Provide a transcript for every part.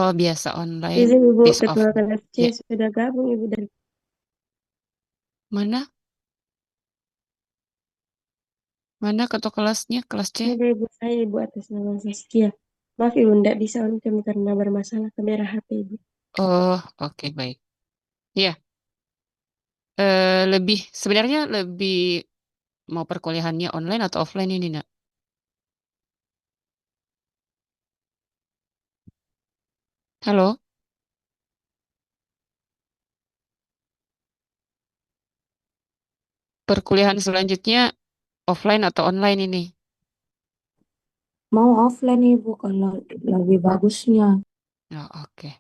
Oh, biasa online, Izin Ibu, tes off. ketua kelas C Ya, sudah gabung Ibu dari mana? Mana ketua kelasnya? Kelas C? ada Ibu saya Ibu atas nama Saskia. Maaf Ibu, tidak bisa on cam karena bermasalah kamera HP Ibu. Oh, oke, baik. Ya, sebenarnya lebih mau perkuliahannya online atau offline ini, Nak? Halo, perkuliahan selanjutnya offline atau online ini? Mau offline Ibu kalau lebih bagusnya. Oh, oke,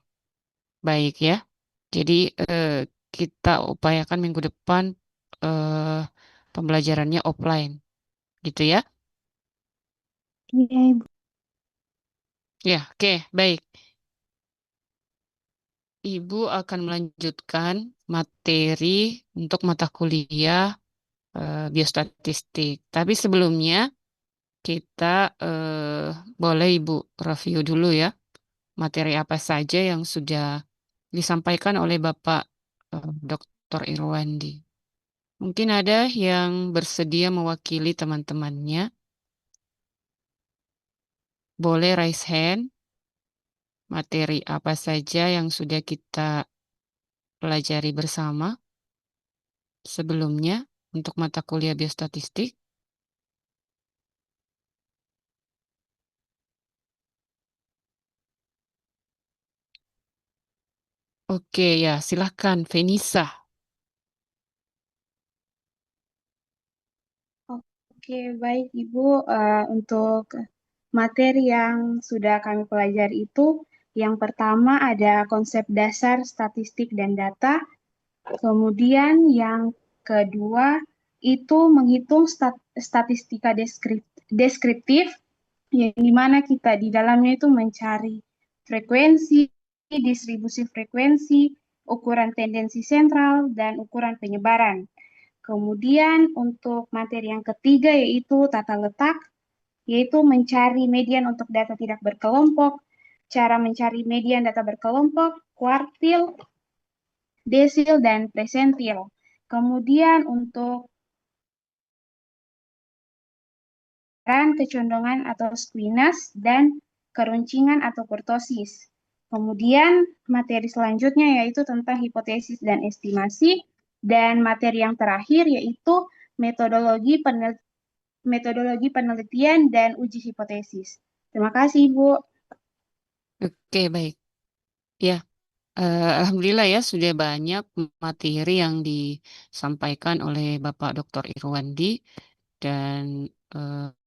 baik ya. Jadi kita upayakan minggu depan eh, pembelajarannya offline, gitu ya? Iya Ibu. Ya, oke, baik. Ibu akan melanjutkan materi untuk mata kuliah biostatistik. Tapi sebelumnya kita boleh Ibu review dulu ya materi apa saja yang sudah disampaikan oleh Bapak Dr. Irwandi. Mungkin ada yang bersedia mewakili teman-temannya. Boleh raise hand. Materi apa saja yang sudah kita pelajari bersama sebelumnya untuk mata kuliah biostatistik. Oke ya, silahkan Venisa. Oke, baik Ibu. Untuk materi yang sudah kami pelajari itu, yang pertama ada konsep dasar statistik dan data. Kemudian yang kedua itu menghitung statistika deskriptif, yang dimana kita di dalamnya itu mencari frekuensi, distribusi frekuensi, ukuran tendensi sentral, dan ukuran penyebaran. Kemudian untuk materi yang ketiga yaitu tata letak, yaitu mencari median untuk data tidak berkelompok, cara mencari median data berkelompok, kuartil, desil, dan presentil. Kemudian untuk kecondongan atau squeeness dan keruncingan atau kurtosis. Kemudian materi selanjutnya yaitu tentang hipotesis dan estimasi, dan materi yang terakhir yaitu metodologi penelitian dan uji hipotesis. Terima kasih, Ibu. Oke, baik. Ya, Alhamdulillah ya sudah banyak materi yang disampaikan oleh Bapak Dr. Irwandi dan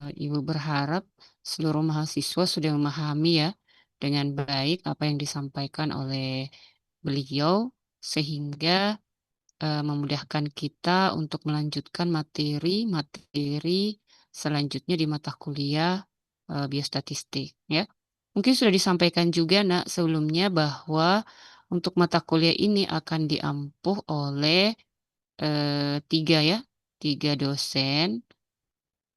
Ibu berharap seluruh mahasiswa sudah memahami ya dengan baik apa yang disampaikan oleh beliau sehingga memudahkan kita untuk melanjutkan materi-materi selanjutnya di mata kuliah biostatistik ya. Mungkin sudah disampaikan juga nak sebelumnya bahwa untuk mata kuliah ini akan diampuh oleh tiga ya, tiga dosen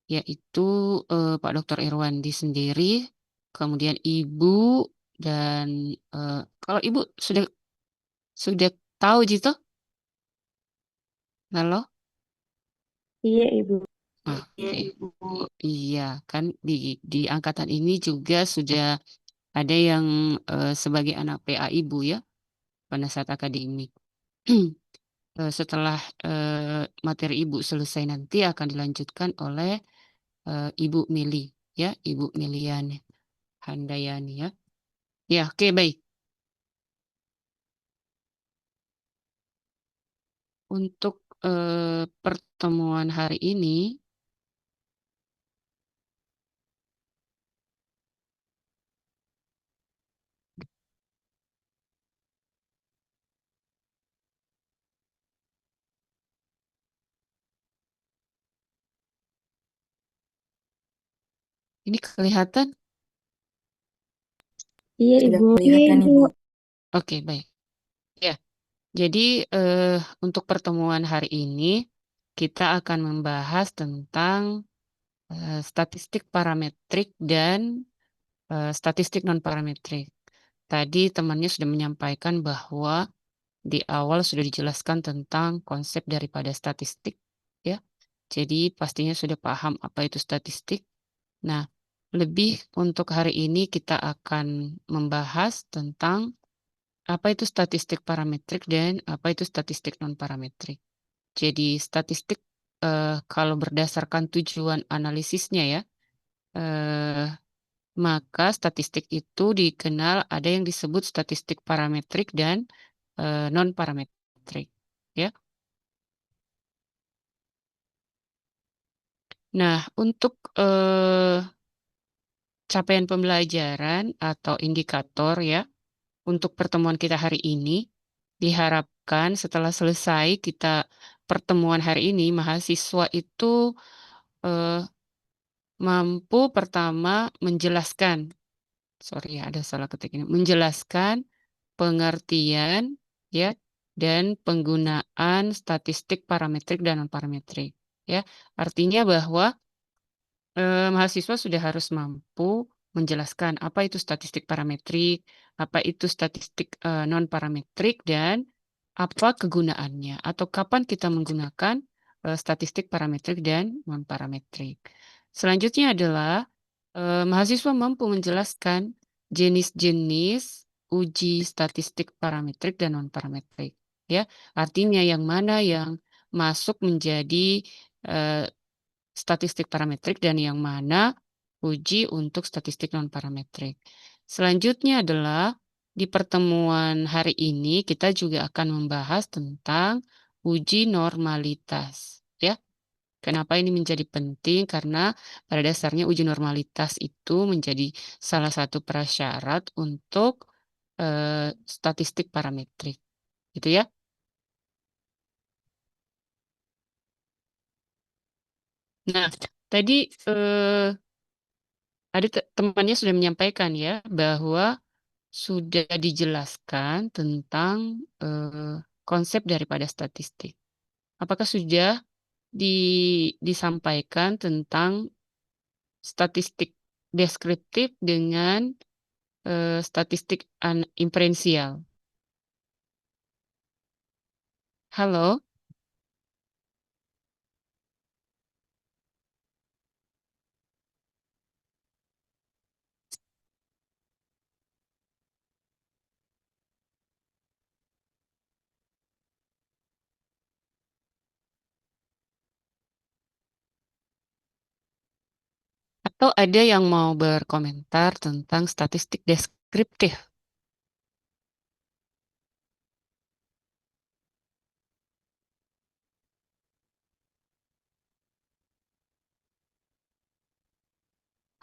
yaitu Pak Dr. Irwandi sendiri, kemudian Ibu dan kalau Ibu sudah tahu gitu, halo? Iya Ibu. Oke. Iya, kan di angkatan ini juga sudah ada yang sebagai anak PA Ibu ya, pada saat akademik. Setelah materi Ibu selesai nanti akan dilanjutkan oleh Ibu Mili ya, Ibu Miliani Handayani ya. Ya, oke baik. Untuk pertemuan hari ini kelihatan? Iya Sudah Ibu. Iya kelihatan Ibu. Ibu. Oke, baik. Ya, jadi untuk pertemuan hari ini kita akan membahas tentang statistik parametrik dan statistik non parametrik. Tadi temannya sudah menyampaikan bahwa di awal sudah dijelaskan tentang konsep daripada statistik, ya. Jadi pastinya sudah paham apa itu statistik. Nah, lebih untuk hari ini kita akan membahas tentang apa itu statistik parametrik dan apa itu statistik non-parametrik. Jadi statistik kalau berdasarkan tujuan analisisnya ya, eh, maka statistik itu dikenal ada yang disebut statistik parametrik dan non-parametrik. Ya. Nah, untuk capaian pembelajaran atau indikator ya, untuk pertemuan kita hari ini, diharapkan setelah selesai kita pertemuan hari ini, mahasiswa itu eh, mampu pertama menjelaskan, sorry ya ada salah ketik ini, menjelaskan pengertian ya dan penggunaan statistik parametrik dan non parametrik ya. Artinya bahwa mahasiswa sudah harus mampu menjelaskan apa itu statistik parametrik, apa itu statistik non-parametrik, dan apa kegunaannya atau kapan kita menggunakan statistik parametrik dan non-parametrik. Selanjutnya adalah mahasiswa mampu menjelaskan jenis-jenis uji statistik parametrik dan non-parametrik. Ya, artinya yang mana yang masuk menjadi eh, statistik parametrik dan yang mana uji untuk statistik non-parametrik. Selanjutnya adalah di pertemuan hari ini kita juga akan membahas tentang uji normalitas. Ya, kenapa ini menjadi penting? Karena pada dasarnya uji normalitas itu menjadi salah satu prasyarat untuk statistik parametrik. Gitu ya. Nah, tadi ada temannya sudah menyampaikan ya bahwa sudah dijelaskan tentang konsep daripada statistik. Apakah sudah disampaikan tentang statistik deskriptif dengan statistik inferensial? Halo, atau ada yang mau berkomentar tentang statistik deskriptif?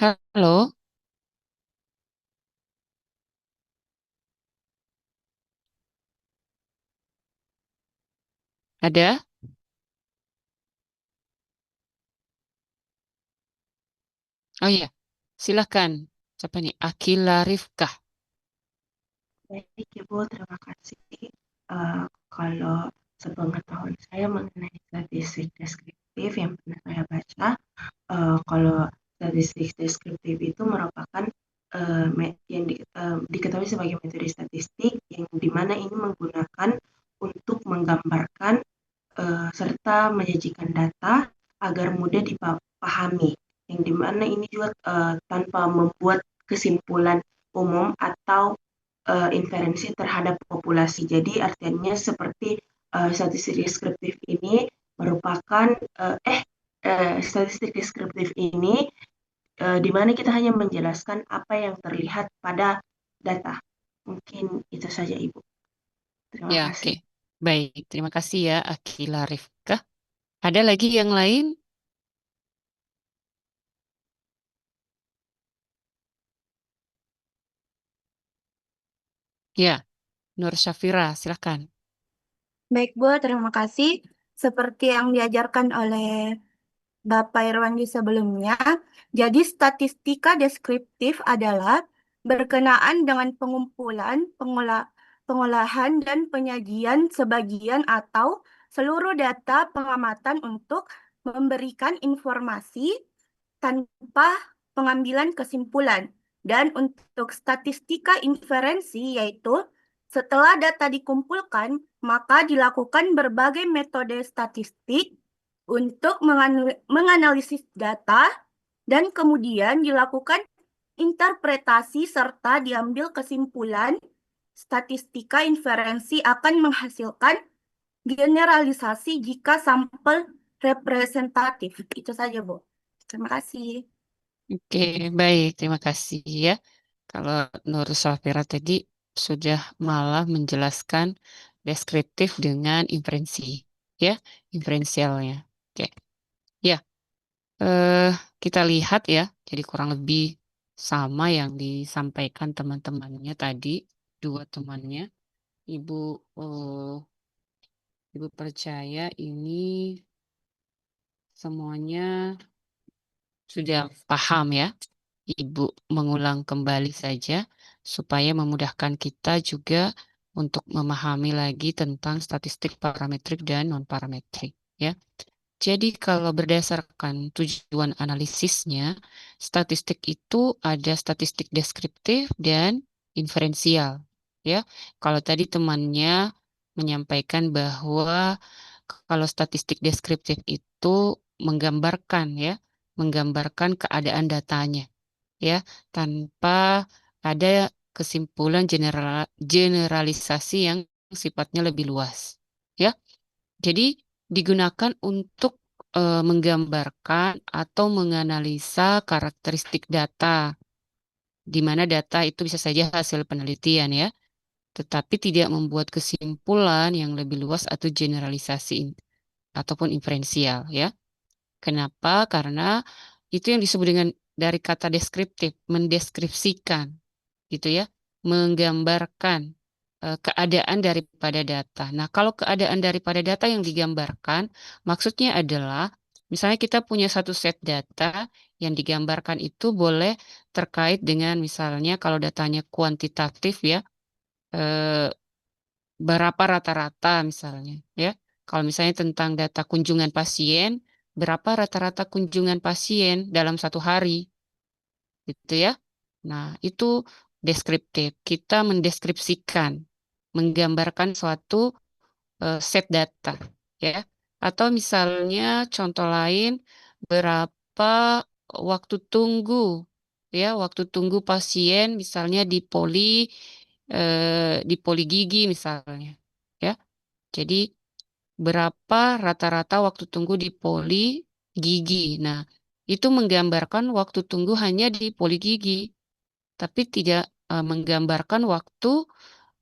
Halo, ada? Oh iya, silakan. Siapa nih? Akila Rifkah. Baik, Ibu, terima kasih. Kalau sepengetahuan saya mengenai statistik deskriptif yang pernah saya baca, kalau statistik deskriptif itu merupakan yang diketahui sebagai metode statistik yang dimana ini menggunakan untuk menggambarkan serta menyajikan data agar mudah dipahami, yang dimana ini juga tanpa membuat kesimpulan umum atau inferensi terhadap populasi. Jadi artinya seperti statistik deskriptif ini merupakan statistik deskriptif ini di mana kita hanya menjelaskan apa yang terlihat pada data. Mungkin itu saja, Ibu. Terima Ya, oke. kasih. Baik, terima kasih ya Akila Rifkah. Ada lagi yang lain? Ya, Nur Syafira, silakan. Baik, Bu, terima kasih. Seperti yang diajarkan oleh Bapak Irwandi sebelumnya, jadi statistika deskriptif adalah berkenaan dengan pengumpulan, pengolahan, dan penyajian sebagian atau seluruh data pengamatan untuk memberikan informasi tanpa pengambilan kesimpulan. Dan untuk statistika inferensi yaitu setelah data dikumpulkan, maka dilakukan berbagai metode statistik untuk menganalisis data dan kemudian dilakukan interpretasi serta diambil kesimpulan. Statistika inferensi akan menghasilkan generalisasi jika sampel representatif. Itu saja, Bu. Terima kasih. Oke, baik. Terima kasih ya. Kalau Nur Safira tadi sudah malah menjelaskan deskriptif dengan inferensi, ya, inferensialnya. Oke, ya. Kita lihat ya, jadi kurang lebih sama yang disampaikan teman-temannya tadi, dua temannya. Ibu, Ibu percaya ini semuanya sudah paham ya. Ibu mengulang kembali saja supaya memudahkan kita juga untuk memahami lagi tentang statistik parametrik dan non-parametrik ya. Jadi kalau berdasarkan tujuan analisisnya, statistik itu ada statistik deskriptif dan inferensial. Ya, kalau tadi temannya menyampaikan bahwa kalau statistik deskriptif itu menggambarkan ya, menggambarkan keadaan datanya ya, tanpa ada kesimpulan generalisasi yang sifatnya lebih luas. Ya, jadi digunakan untuk menggambarkan atau menganalisa karakteristik data, di mana data itu bisa saja hasil penelitian ya, tetapi tidak membuat kesimpulan yang lebih luas atau generalisasi ataupun inferensial ya. Kenapa? Karena itu yang disebut dengan dari kata deskriptif, mendeskripsikan gitu ya, menggambarkan keadaan daripada data. Nah, kalau keadaan daripada data yang digambarkan, maksudnya adalah misalnya kita punya satu set data yang digambarkan itu boleh terkait dengan misalnya kalau datanya kuantitatif ya, eh, berapa rata-rata misalnya ya. Kalau misalnya tentang data kunjungan pasien, berapa rata-rata kunjungan pasien dalam satu hari gitu ya. Nah, itu deskriptif. Kita mendeskripsikan, menggambarkan suatu set data, ya. Atau misalnya contoh lain, berapa waktu tunggu, ya, waktu tunggu pasien misalnya di poli gigi misalnya, ya. Jadi berapa rata-rata waktu tunggu di poli gigi. Nah, itu menggambarkan waktu tunggu hanya di poli gigi, tapi tidak menggambarkan waktu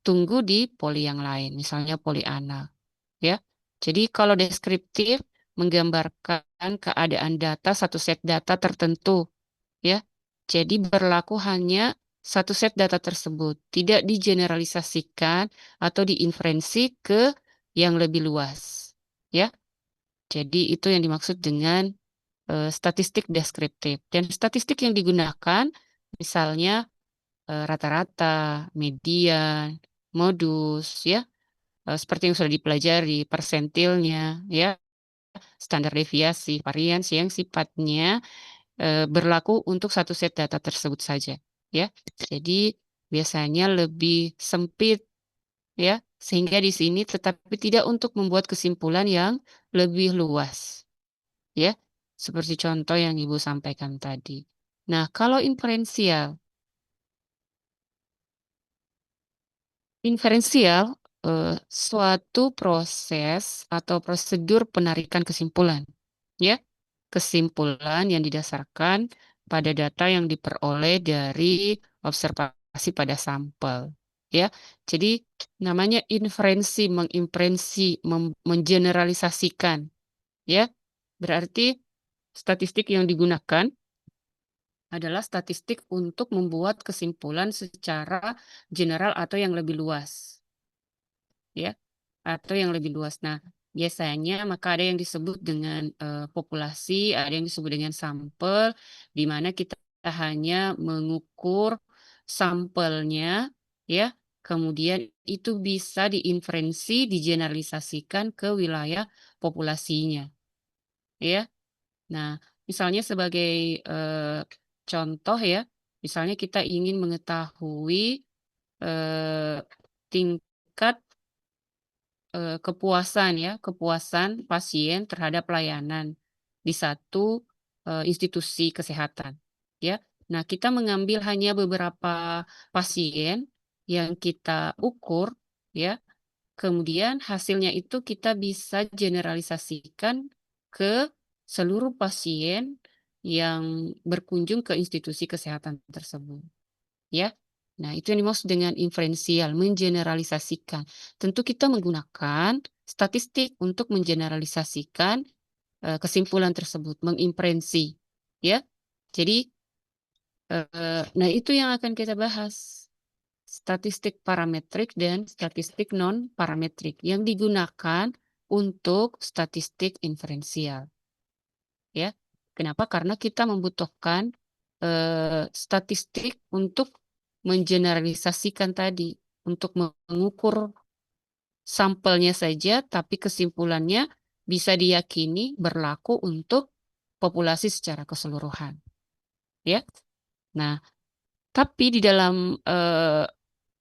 tunggu di poli yang lain, misalnya poli anak, ya. Jadi kalau deskriptif menggambarkan keadaan data satu set data tertentu, ya. Jadi berlaku hanya satu set data tersebut, tidak digeneralisasikan atau diinferensi ke yang lebih luas, ya. Jadi itu yang dimaksud dengan statistik deskriptif. Dan statistik yang digunakan misalnya rata-rata, median, modus, ya, seperti yang sudah dipelajari, persentilnya, ya, standar deviasi, variansi yang sifatnya berlaku untuk satu set data tersebut saja, ya. Jadi biasanya lebih sempit, ya, sehingga di sini tetapi tidak untuk membuat kesimpulan yang lebih luas, ya, seperti contoh yang Ibu sampaikan tadi. Nah, kalau inferensial suatu proses atau prosedur penarikan kesimpulan, ya, kesimpulan yang didasarkan pada data yang diperoleh dari observasi pada sampel, ya. Jadi namanya inferensi, mengeneralisasikan, ya. Berarti statistik yang digunakan adalah statistik untuk membuat kesimpulan secara general atau yang lebih luas, ya, atau yang lebih luas. Nah, biasanya maka ada yang disebut dengan populasi, ada yang disebut dengan sampel, di mana kita hanya mengukur sampelnya, ya, kemudian itu bisa diinferensi, digeneralisasikan ke wilayah populasinya, ya. Nah, misalnya sebagai contoh ya, Misalnya kita ingin mengetahui tingkat kepuasan ya, kepuasan pasien terhadap pelayanan di satu institusi kesehatan. Ya, nah kita mengambil hanya beberapa pasien yang kita ukur, ya. Kemudian hasilnya itu kita bisa generalisasikan ke seluruh pasien yang berkunjung ke institusi kesehatan tersebut. Ya, nah itu yang dimaksud dengan inferensial, mengeneralisasikan. Tentu kita menggunakan statistik untuk mengeneralisasikan kesimpulan tersebut, menginferensi. Ya, jadi nah itu yang akan kita bahas. Statistik parametrik dan statistik non-parametrik yang digunakan untuk statistik inferensial. Ya, kenapa? Karena kita membutuhkan statistik untuk mengeneralisasikan tadi, untuk mengukur sampelnya saja, tapi kesimpulannya bisa diyakini berlaku untuk populasi secara keseluruhan. Ya, nah, tapi di dalam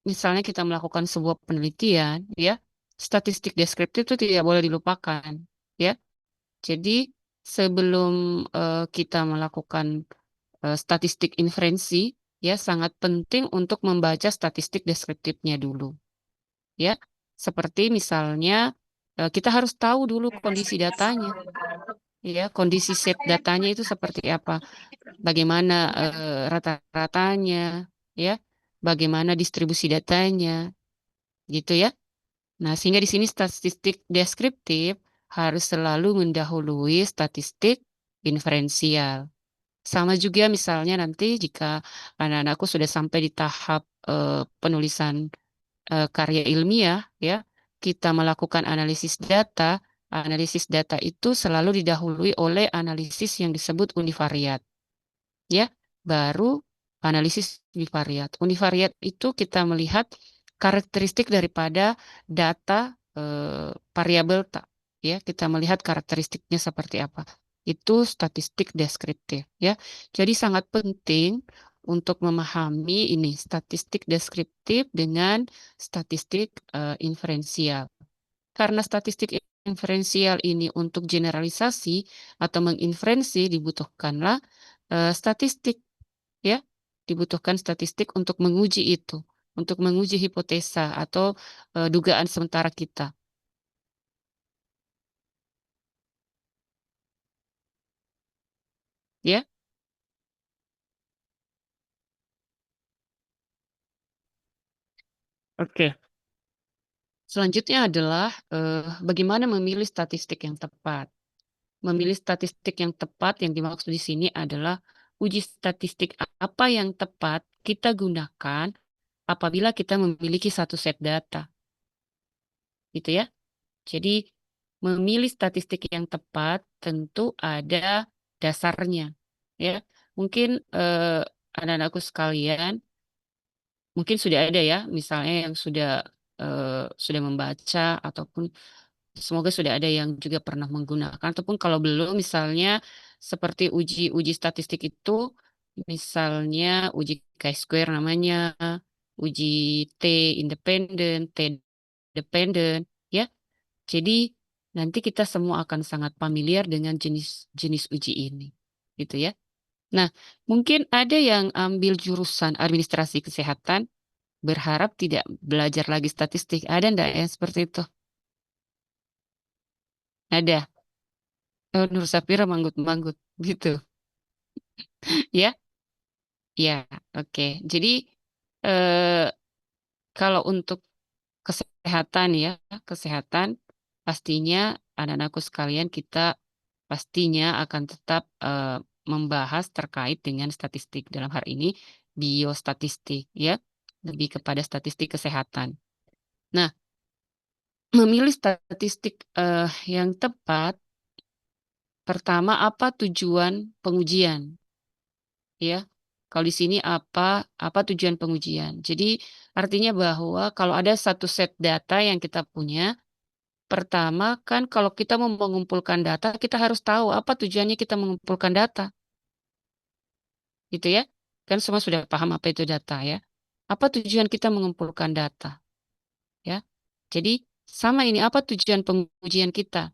misalnya kita melakukan sebuah penelitian, ya, statistik deskriptif itu tidak boleh dilupakan, ya. Jadi sebelum kita melakukan statistik inferensi, ya, sangat penting untuk membaca statistik deskriptifnya dulu, ya. Seperti misalnya kita harus tahu dulu kondisi datanya, ya, kondisi set datanya itu seperti apa, bagaimana rata-ratanya, ya, bagaimana distribusi datanya, gitu ya. Nah, sehingga di sini statistik deskriptif harus selalu mendahului statistik inferensial. Sama juga misalnya nanti jika anak-anakku sudah sampai di tahap penulisan karya ilmiah, ya, kita melakukan analisis data. Analisis data itu selalu didahului oleh analisis yang disebut univariat, ya. Baru analisis univariat. Univariat itu kita melihat karakteristik daripada data variabel, ya. Kita melihat karakteristiknya seperti apa. Itu statistik deskriptif, ya. Jadi sangat penting untuk memahami ini statistik deskriptif dengan statistik inferensial. Karena statistik inferensial ini untuk generalisasi atau menginferensi dibutuhkanlah statistik, ya. Dibutuhkan statistik untuk menguji itu, untuk menguji hipotesa atau dugaan sementara kita. Ya, oke. Selanjutnya adalah bagaimana memilih statistik yang tepat. Memilih statistik yang tepat yang dimaksud di sini adalah uji statistik apa yang tepat kita gunakan apabila kita memiliki satu set data. Gitu ya. Jadi memilih statistik yang tepat tentu ada dasarnya. Ya, mungkin anak-anakku sekalian mungkin sudah ada ya, misalnya yang sudah membaca ataupun semoga sudah ada yang juga pernah menggunakan ataupun kalau belum misalnya seperti uji statistik itu misalnya uji chi-square namanya, uji T independen, T dependen, ya. Jadi nanti kita semua akan sangat familiar dengan jenis-jenis uji ini, gitu ya. Nah, mungkin ada yang ambil jurusan administrasi kesehatan berharap tidak belajar lagi statistik. Ada enggak yang seperti itu? Ada. Oh, Nur Safira manggut-manggut gitu. Ya, ya, oke. Jadi eh, kalau untuk kesehatan ya, kesehatan pastinya anak-anakku sekalian kita pastinya akan tetap membahas terkait dengan statistik dalam hal ini biostatistik ya, lebih kepada statistik kesehatan. Nah, memilih statistik yang tepat, pertama apa tujuan pengujian ya? Kalau di sini apa tujuan pengujian? Jadi artinya bahwa kalau ada satu set data yang kita punya, pertama kan kalau kita mau mengumpulkan data, kita harus tahu apa tujuannya kita mengumpulkan data. Gitu ya. Kan semua sudah paham apa itu data ya. Apa tujuan kita mengumpulkan data? Ya. Jadi sama ini apa tujuan pengujian kita?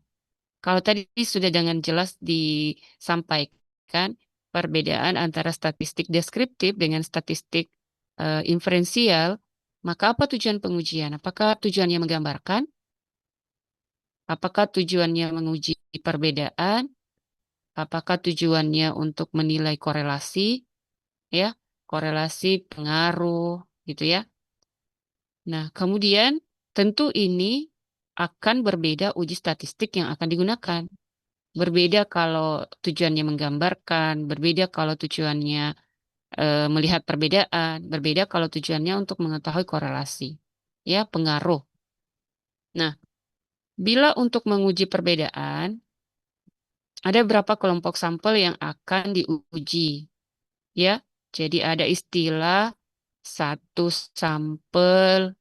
Kalau tadi sudah dengan jelas disampaikan perbedaan antara statistik deskriptif dengan statistik inferensial, maka apa tujuan pengujian? Apakah tujuannya menggambarkan? Apakah tujuannya menguji perbedaan? Apakah tujuannya untuk menilai korelasi? Ya, korelasi pengaruh gitu ya. Nah, kemudian tentu ini akan berbeda uji statistik yang akan digunakan. Berbeda kalau tujuannya menggambarkan, berbeda kalau tujuannya melihat perbedaan, berbeda kalau tujuannya untuk mengetahui korelasi, ya, pengaruh. Nah, bila untuk menguji perbedaan, ada berapa kelompok sampel yang akan diuji, ya. Jadi ada istilah satu sampel,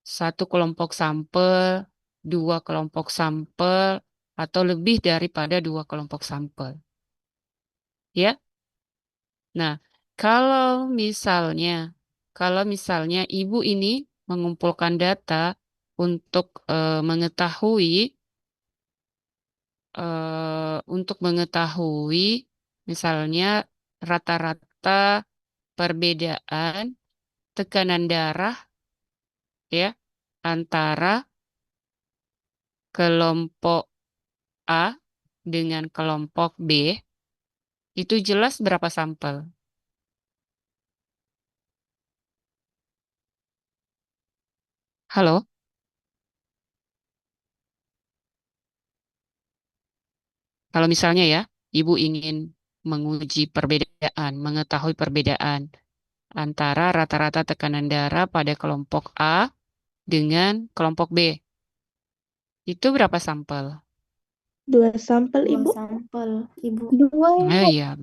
satu kelompok sampel, dua kelompok sampel, atau lebih daripada dua kelompok sampel. Ya. Nah, kalau misalnya, ibu ini mengumpulkan data untuk mengetahui misalnya rata-rata perbedaan tekanan darah ya antara kelompok A dengan kelompok B, itu jelas berapa sampel? Halo? Kalau misalnya ya, ibu ingin menguji perbedaan, mengetahui perbedaan antara rata-rata tekanan darah pada kelompok A dengan kelompok B. Itu berapa sampel? 2 sampel, Dua Ibu. sampel, Ibu. 2, Ibu. Iya.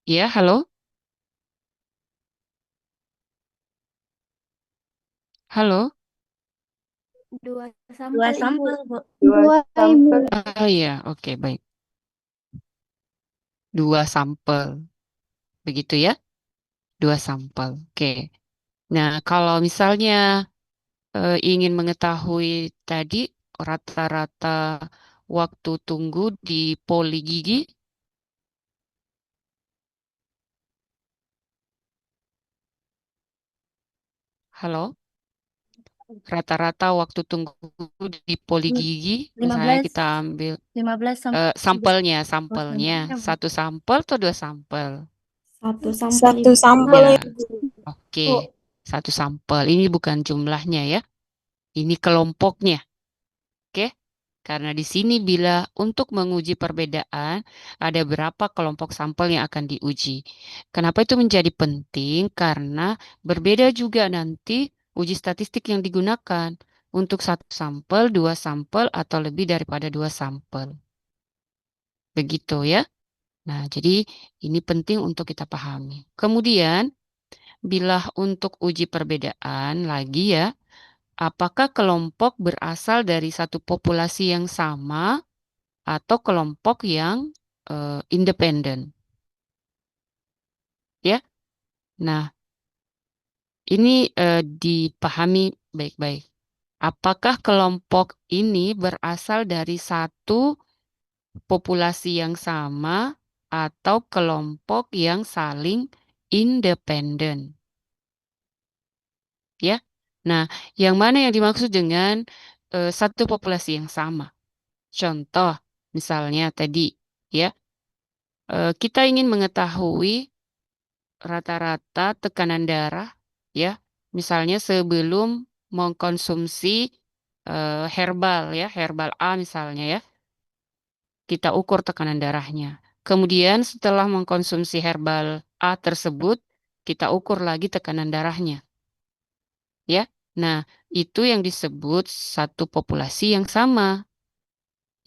Ya, halo? Halo? 2 2 sampel, Ibu. sampel, Bu. 2, Ibu. Oh iya, oke, baik. 2 sampel. Begitu ya? 2 sampel. Oke. Nah, kalau misalnya ingin mengetahui tadi rata-rata waktu tunggu di poli gigi, halo? Rata-rata waktu tunggu di poli gigi, misalnya 15 kita ambil 15 sampelnya, sampel. satu sampel atau dua sampel? 1 sampel, Satu Ibu. sampel, Ya, Ibu. oke. Satu sampel. Ini bukan jumlahnya ya. Ini kelompoknya. Oke. Karena di sini bila untuk menguji perbedaan, ada berapa kelompok sampel yang akan diuji. Kenapa itu menjadi penting? Karena berbeda juga nanti uji statistik yang digunakan untuk satu sampel, dua sampel, atau lebih daripada dua sampel. Begitu ya. Nah, jadi ini penting untuk kita pahami. Kemudian, bila untuk uji perbedaan lagi ya, apakah kelompok berasal dari satu populasi yang sama atau kelompok yang independen. Ya, nah ini dipahami baik-baik. Apakah kelompok ini berasal dari satu populasi yang sama atau kelompok yang saling independen? Ya, nah yang mana yang dimaksud dengan satu populasi yang sama? Contoh, misalnya tadi, ya, kita ingin mengetahui rata-rata tekanan darah ya misalnya sebelum mengkonsumsi herbal ya herbal A misalnya ya kita ukur tekanan darahnya kemudian setelah mengkonsumsi herbal A tersebut kita ukur lagi tekanan darahnya ya nah itu yang disebut satu populasi yang sama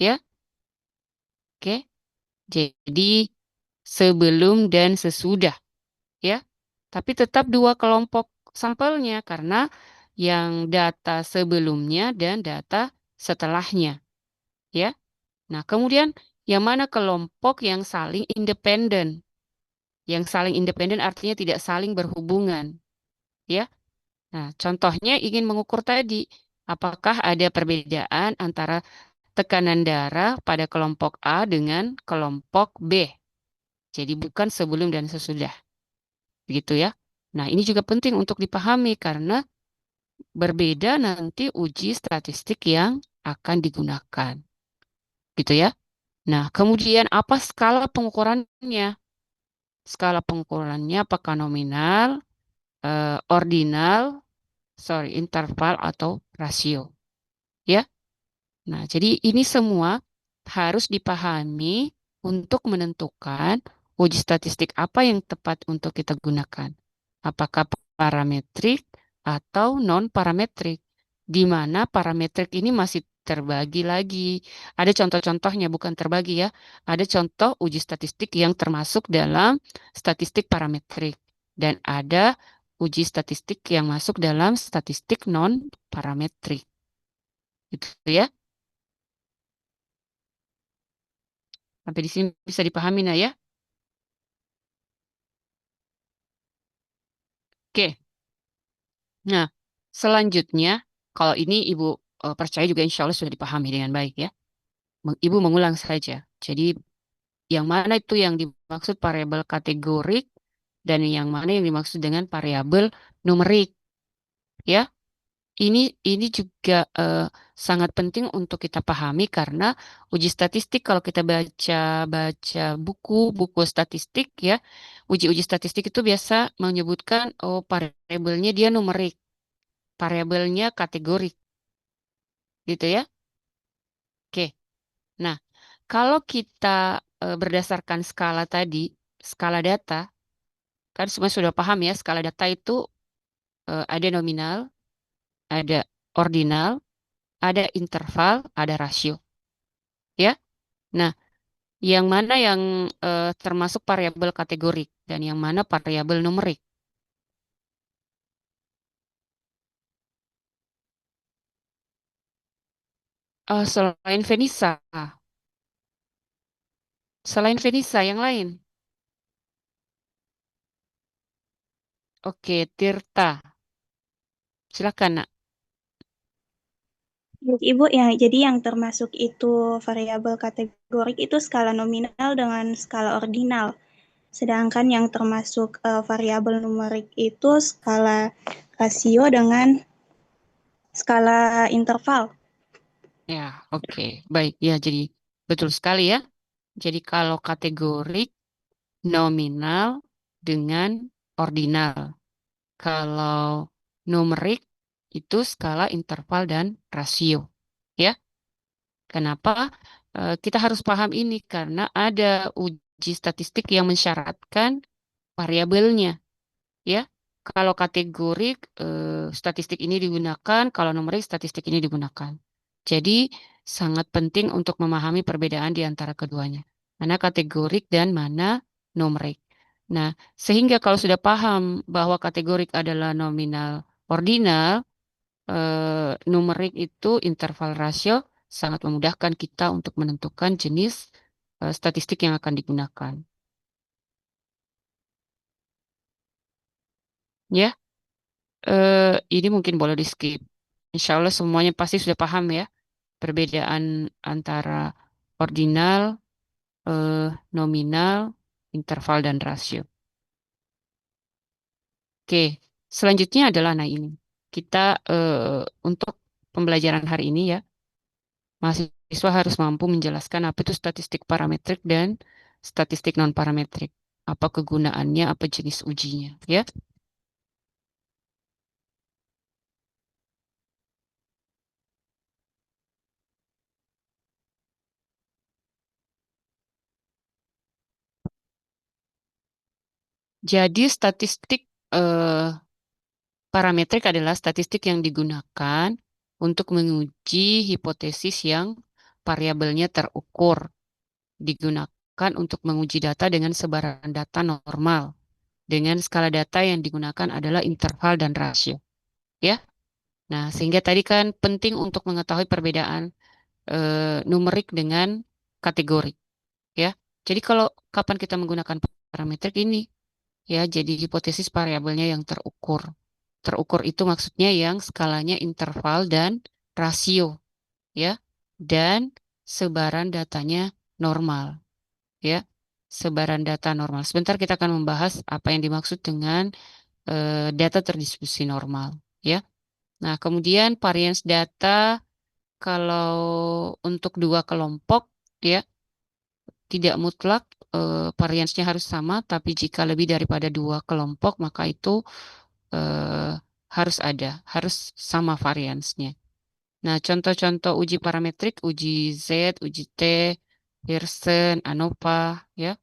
ya oke jadi sebelum dan sesudah ya. Tapi tetap dua kelompok sampelnya karena yang data sebelumnya dan data setelahnya, ya. Nah, kemudian yang mana kelompok yang saling independen, Yang saling independen artinya tidak saling berhubungan, ya. Nah, contohnya ingin mengukur tadi, apakah ada perbedaan antara tekanan darah pada kelompok A dengan kelompok B. Jadi bukan sebelum dan sesudah. Begitu ya. Nah, ini juga penting untuk dipahami karena berbeda nanti uji statistik yang akan digunakan. Gitu ya. Nah, kemudian apa skala pengukurannya? Skala pengukurannya apakah nominal, ordinal, interval atau rasio. Ya. Nah, jadi ini semua harus dipahami untuk menentukan uji statistik apa yang tepat untuk kita gunakan. Apakah parametrik atau non-parametrik, di mana parametrik ini masih terbagi lagi. Ada contoh-contohnya, bukan terbagi ya. Ada contoh uji statistik yang termasuk dalam statistik parametrik. Dan ada uji statistik yang masuk dalam statistik non-parametrik. Gitu ya. Sampai di sini bisa dipahami nah ya. Oke. Nah, selanjutnya kalau ini Ibu percaya juga insya Allah sudah dipahami dengan baik ya. Ibu mengulang saja. Jadi yang mana itu yang dimaksud variabel kategorik dan yang mana yang dimaksud dengan variabel numerik ya. Ini juga sangat penting untuk kita pahami karena uji statistik kalau kita baca buku statistik ya, uji statistik itu biasa menyebutkan oh variabelnya dia numerik, variabelnya kategorik, gitu ya. Oke. Nah, kalau kita berdasarkan skala tadi, skala data, kan semua sudah paham ya, skala data itu ada nominal, ada ordinal, ada interval, ada rasio, ya. Nah, yang mana yang termasuk variabel kategorik dan yang mana variabel numerik? Selain Venisa yang lain. Oke, Tirta. Silakan, Nak. Baik, Ibu, ya, jadi yang termasuk itu variabel kategorik itu skala nominal dengan skala ordinal. Sedangkan yang termasuk variabel numerik itu skala rasio dengan skala interval. Ya, oke. Baik, ya jadi betul sekali ya. Jadi kalau kategorik nominal dengan ordinal. Kalau numerik itu skala interval dan rasio. Ya, kenapa? Kita harus paham ini karena ada uji statistik yang mensyaratkan variabelnya. Ya, kalau kategorik statistik ini digunakan, kalau numerik statistik ini digunakan. Jadi sangat penting untuk memahami perbedaan di antara keduanya. Mana kategorik dan mana numerik. Nah, sehingga kalau sudah paham bahwa kategorik adalah nominal ordinal, numerik itu interval rasio, sangat memudahkan kita untuk menentukan jenis statistik yang akan digunakan. Ya. Ini mungkin boleh di skip. Insya Allah semuanya pasti sudah paham ya perbedaan antara ordinal, eh, nominal, interval dan rasio. Oke, selanjutnya adalah nah ini kita untuk pembelajaran hari ini ya mahasiswa harus mampu menjelaskan apa itu statistik parametrik dan statistik non parametrik. Apa kegunaannya, apa jenis ujinya ya. Jadi statistik eh, parametrik adalah statistik yang digunakan untuk menguji hipotesis yang variabelnya terukur, digunakan untuk menguji data dengan sebaran data normal. Dengan skala data yang digunakan adalah interval dan rasio. Ya. Nah, sehingga tadi kan penting untuk mengetahui perbedaan numerik dengan kategorik. Ya. Jadi kalau kapan kita menggunakan parametrik ini ya. Jadi hipotesis variabelnya yang terukur. Terukur itu maksudnya yang skalanya interval dan rasio, ya. Dan sebaran datanya normal, ya. Sebaran data normal. Sebentar kita akan membahas apa yang dimaksud dengan data terdistribusi normal, ya. Nah, kemudian variance data kalau untuk dua kelompok, ya, tidak mutlak variance-nya harus sama, tapi jika lebih daripada dua kelompok, maka itu eh, harus sama variance-nya. Nah, contoh-contoh uji parametrik, uji Z, uji T, Pearson, ANOVA, ya.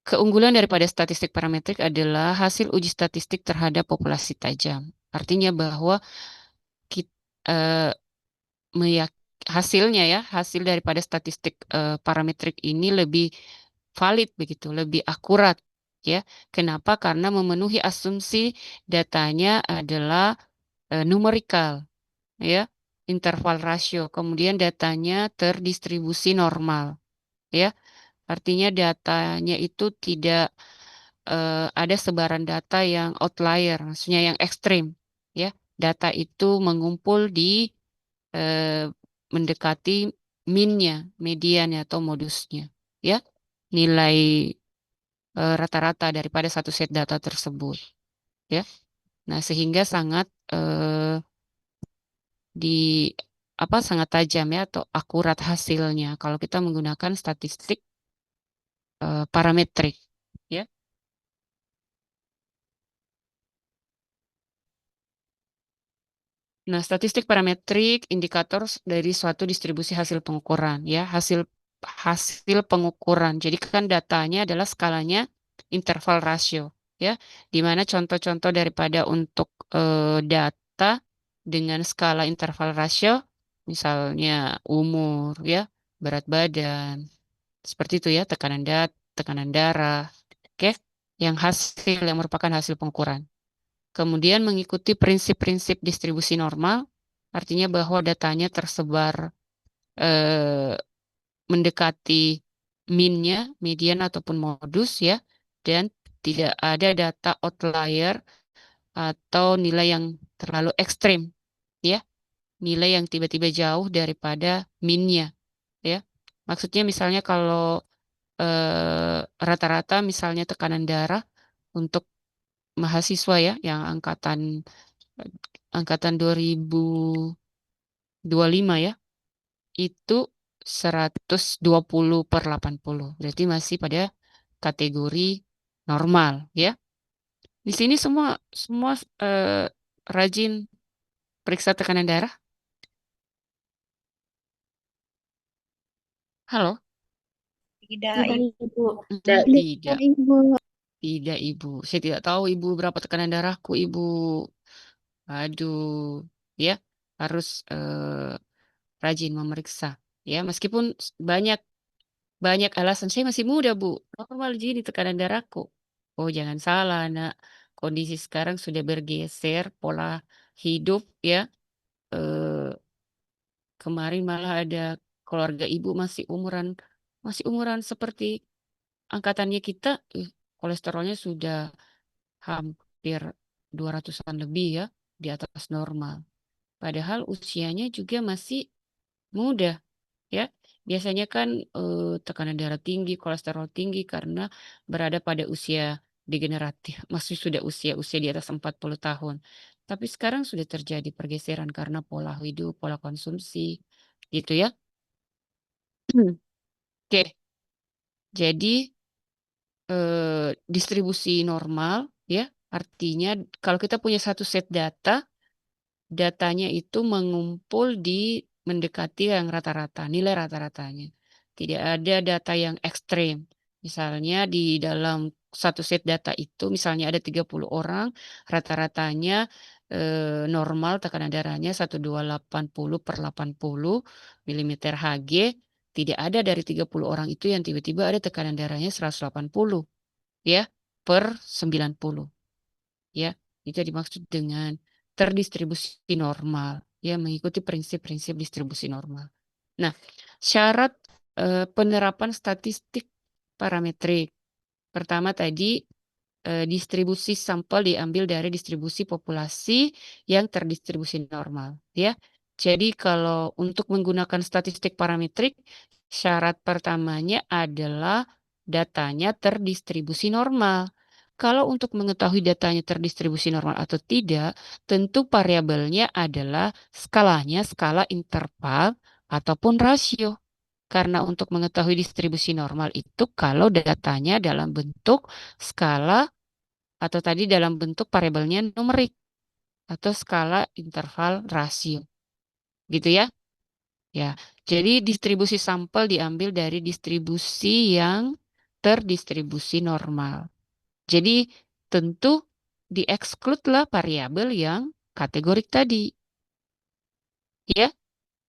Keunggulan daripada statistik parametrik adalah hasil uji statistik terhadap populasi tajam. Artinya bahwa kita, hasilnya, ya, hasil daripada statistik parametrik ini lebih valid begitu, lebih akurat, ya. Kenapa? Karena memenuhi asumsi datanya adalah numerikal, ya, interval rasio, kemudian datanya terdistribusi normal, ya. Artinya datanya itu tidak ada sebaran data yang outlier, maksudnya yang ekstrim, ya. Data itu mengumpul di eh, mendekati minnya, mediannya atau modusnya, ya. Nilai rata-rata daripada satu set data tersebut, ya. Nah, sehingga sangat di sangat tajam, ya, atau akurat hasilnya kalau kita menggunakan statistik parametrik, ya. Nah, statistik parametrik indikator dari suatu distribusi hasil pengukuran, ya, hasil pengukuran. Jadi kan datanya adalah skalanya interval rasio, ya, di mana contoh-contoh daripada untuk data dengan skala interval rasio, misalnya umur, ya, berat badan, seperti itu, ya, tekanan darah, oke, yang merupakan hasil pengukuran. Kemudian mengikuti prinsip-prinsip distribusi normal, artinya bahwa datanya tersebar eh, mendekati minnya, median ataupun modus, ya, dan tidak ada data outlier atau nilai yang terlalu ekstrim, ya, nilai yang tiba-tiba jauh daripada minnya, ya. Maksudnya misalnya kalau rata-rata misalnya tekanan darah untuk mahasiswa, ya, yang angkatan 2025, ya, itu 120/80. Berarti masih pada kategori normal, ya. Di sini semua semua rajin periksa tekanan darah. Tidak, Tidak, Ibu. Tidak, Ibu. tidak, Ibu. Saya tidak tahu Ibu berapa tekanan darahku, Ibu. Aduh, ya, harus rajin memeriksa, ya. Meskipun banyak banyak alasan, saya masih muda, Bu. Normal gini tekanan darahku. Oh, jangan salah, Nak. Kondisi sekarang sudah bergeser pola hidup, ya. Eh, Kemarin malah ada keluarga ibu masih umuran seperti angkatannya kita, kolesterolnya sudah hampir 200-an lebih, ya, di atas normal. Padahal usianya juga masih muda, ya. Biasanya kan tekanan darah tinggi, kolesterol tinggi karena berada pada usia degeneratif, maksudnya sudah usia-usia di atas 40 tahun. Tapi sekarang sudah terjadi pergeseran karena pola hidup, pola konsumsi, gitu, ya. Oke, jadi distribusi normal, ya, artinya kalau kita punya satu set data, datanya itu mengumpul di mendekati yang rata-rata, nilai rata-ratanya. Tidak ada data yang ekstrem. Misalnya di dalam satu set data itu, misalnya ada 30 orang, rata-ratanya normal tekanan darahnya 1280/80 mm Hg. Tidak ada dari 30 orang itu yang tiba-tiba ada tekanan darahnya 180, ya, per 90. Ya, itu dimaksud dengan terdistribusi normal, ya, mengikuti prinsip-prinsip distribusi normal. Nah, syarat penerapan statistik parametrik. Pertama tadi distribusi sampel diambil dari distribusi populasi yang terdistribusi normal, ya. Jadi kalau untuk menggunakan statistik parametrik, syarat pertamanya adalah datanya terdistribusi normal. Kalau untuk mengetahui datanya terdistribusi normal atau tidak, tentu variabelnya adalah skalanya skala interval ataupun rasio. Karena untuk mengetahui distribusi normal itu kalau datanya dalam bentuk skala atau tadi dalam bentuk variabelnya numerik atau skala interval rasio. Gitu ya. Ya. Jadi distribusi sampel diambil dari distribusi yang terdistribusi normal. Jadi tentu di-exclude lah variabel yang kategorik tadi. Ya.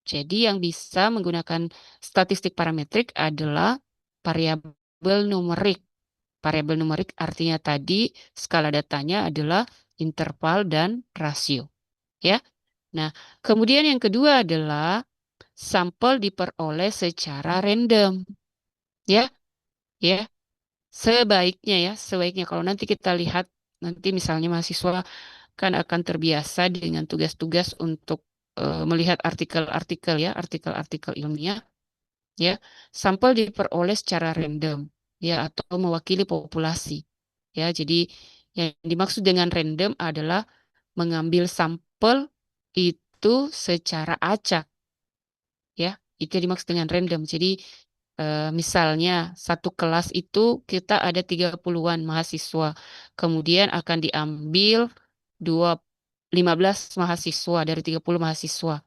Jadi yang bisa menggunakan statistik parametrik adalah variabel numerik. Variabel numerik artinya tadi skala datanya adalah interval dan rasio. Ya. Nah, kemudian yang kedua adalah sampel diperoleh secara random. Ya. Ya. Sebaiknya kalau nanti kita lihat nanti misalnya mahasiswa kan akan terbiasa dengan tugas-tugas untuk melihat artikel-artikel ya, artikel-artikel ilmiah ya. Sampel diperoleh secara random ya atau mewakili populasi. Ya, jadi yang dimaksud dengan random adalah mengambil sampel itu secara acak ya. Itu yang dimaksud dengan random. Jadi misalnya satu kelas itu kita ada 30-an mahasiswa. Kemudian akan diambil 15 mahasiswa dari 30 mahasiswa.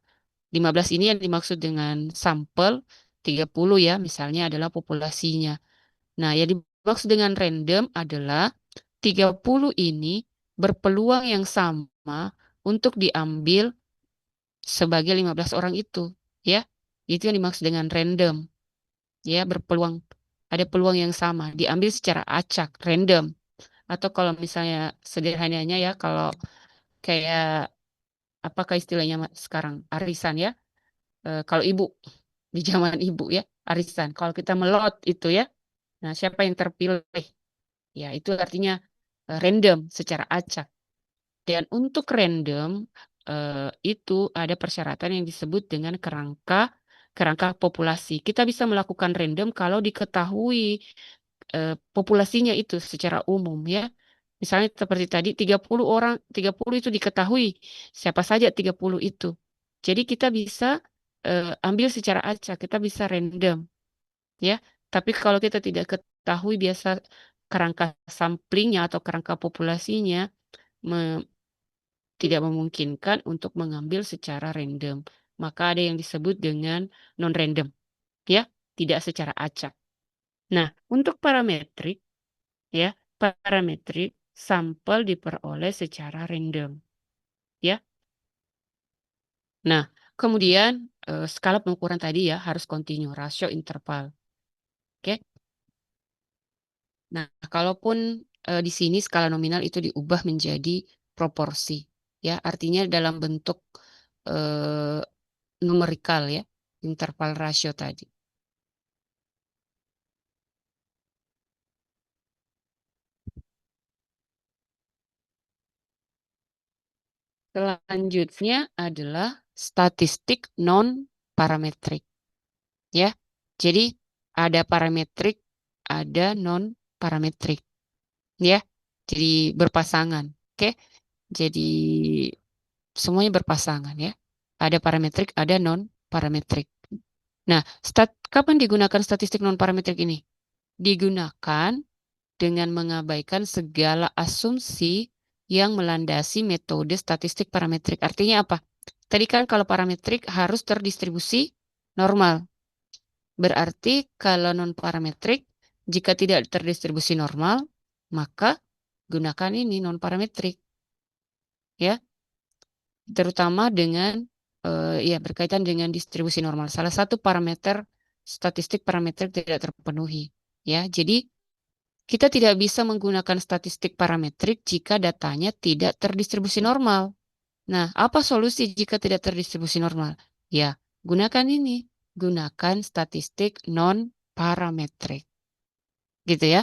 15 ini yang dimaksud dengan sampel, 30 ya misalnya adalah populasinya. Nah, yang dimaksud dengan random adalah 30 ini berpeluang yang sama untuk diambil sebagai 15 orang itu, ya. Itu yang dimaksud dengan random. Ya, berpeluang ada peluang yang sama, diambil secara acak, random. Atau kalau misalnya sederhananya ya, kalau kayak apakah istilahnya sekarang arisan ya. Kalau ibu di zaman ibu ya, arisan. Kalau kita melot itu ya. Nah, siapa yang terpilih? Ya, itu artinya random secara acak. Dan untuk random itu ada persyaratan yang disebut dengan kerangka populasi. Kita bisa melakukan random kalau diketahui populasinya itu secara umum ya. Misalnya seperti tadi 30 orang, 30 itu diketahui siapa saja 30 itu. Jadi kita bisa ambil secara acak, kita bisa random ya. Tapi kalau kita tidak ketahui biasa kerangka samplingnya atau kerangka populasinya tidak memungkinkan untuk mengambil secara random. Maka ada yang disebut dengan non-random ya, tidak secara acak. Nah, untuk parametrik ya, parametrik sampel diperoleh secara random ya. Nah, kemudian skala pengukuran tadi ya harus kontinu, rasio interval. Oke. Nah, kalaupun di sini skala nominal itu diubah menjadi proporsi ya, artinya dalam bentuk numerikal ya, interval rasio tadi. Selanjutnya adalah statistik non-parametrik. Ya, jadi ada parametrik, ada non-parametrik. Ya, jadi berpasangan. Oke, jadi semuanya berpasangan ya. Ada parametrik, ada non-parametrik. Nah, kapan digunakan statistik non-parametrik ini? Digunakan dengan mengabaikan segala asumsi yang melandasi metode statistik parametrik. Artinya apa? Tadi kan kalau parametrik harus terdistribusi normal. Berarti kalau non-parametrik, jika tidak terdistribusi normal, maka gunakan ini non-parametrik. Ya, terutama dengan ya berkaitan dengan distribusi normal. Salah satu parameter statistik parametrik tidak terpenuhi. Ya, jadi kita tidak bisa menggunakan statistik parametrik jika datanya tidak terdistribusi normal. Nah, apa solusi jika tidak terdistribusi normal? Ya, gunakan ini. Gunakan statistik non-parametrik. Gitu ya.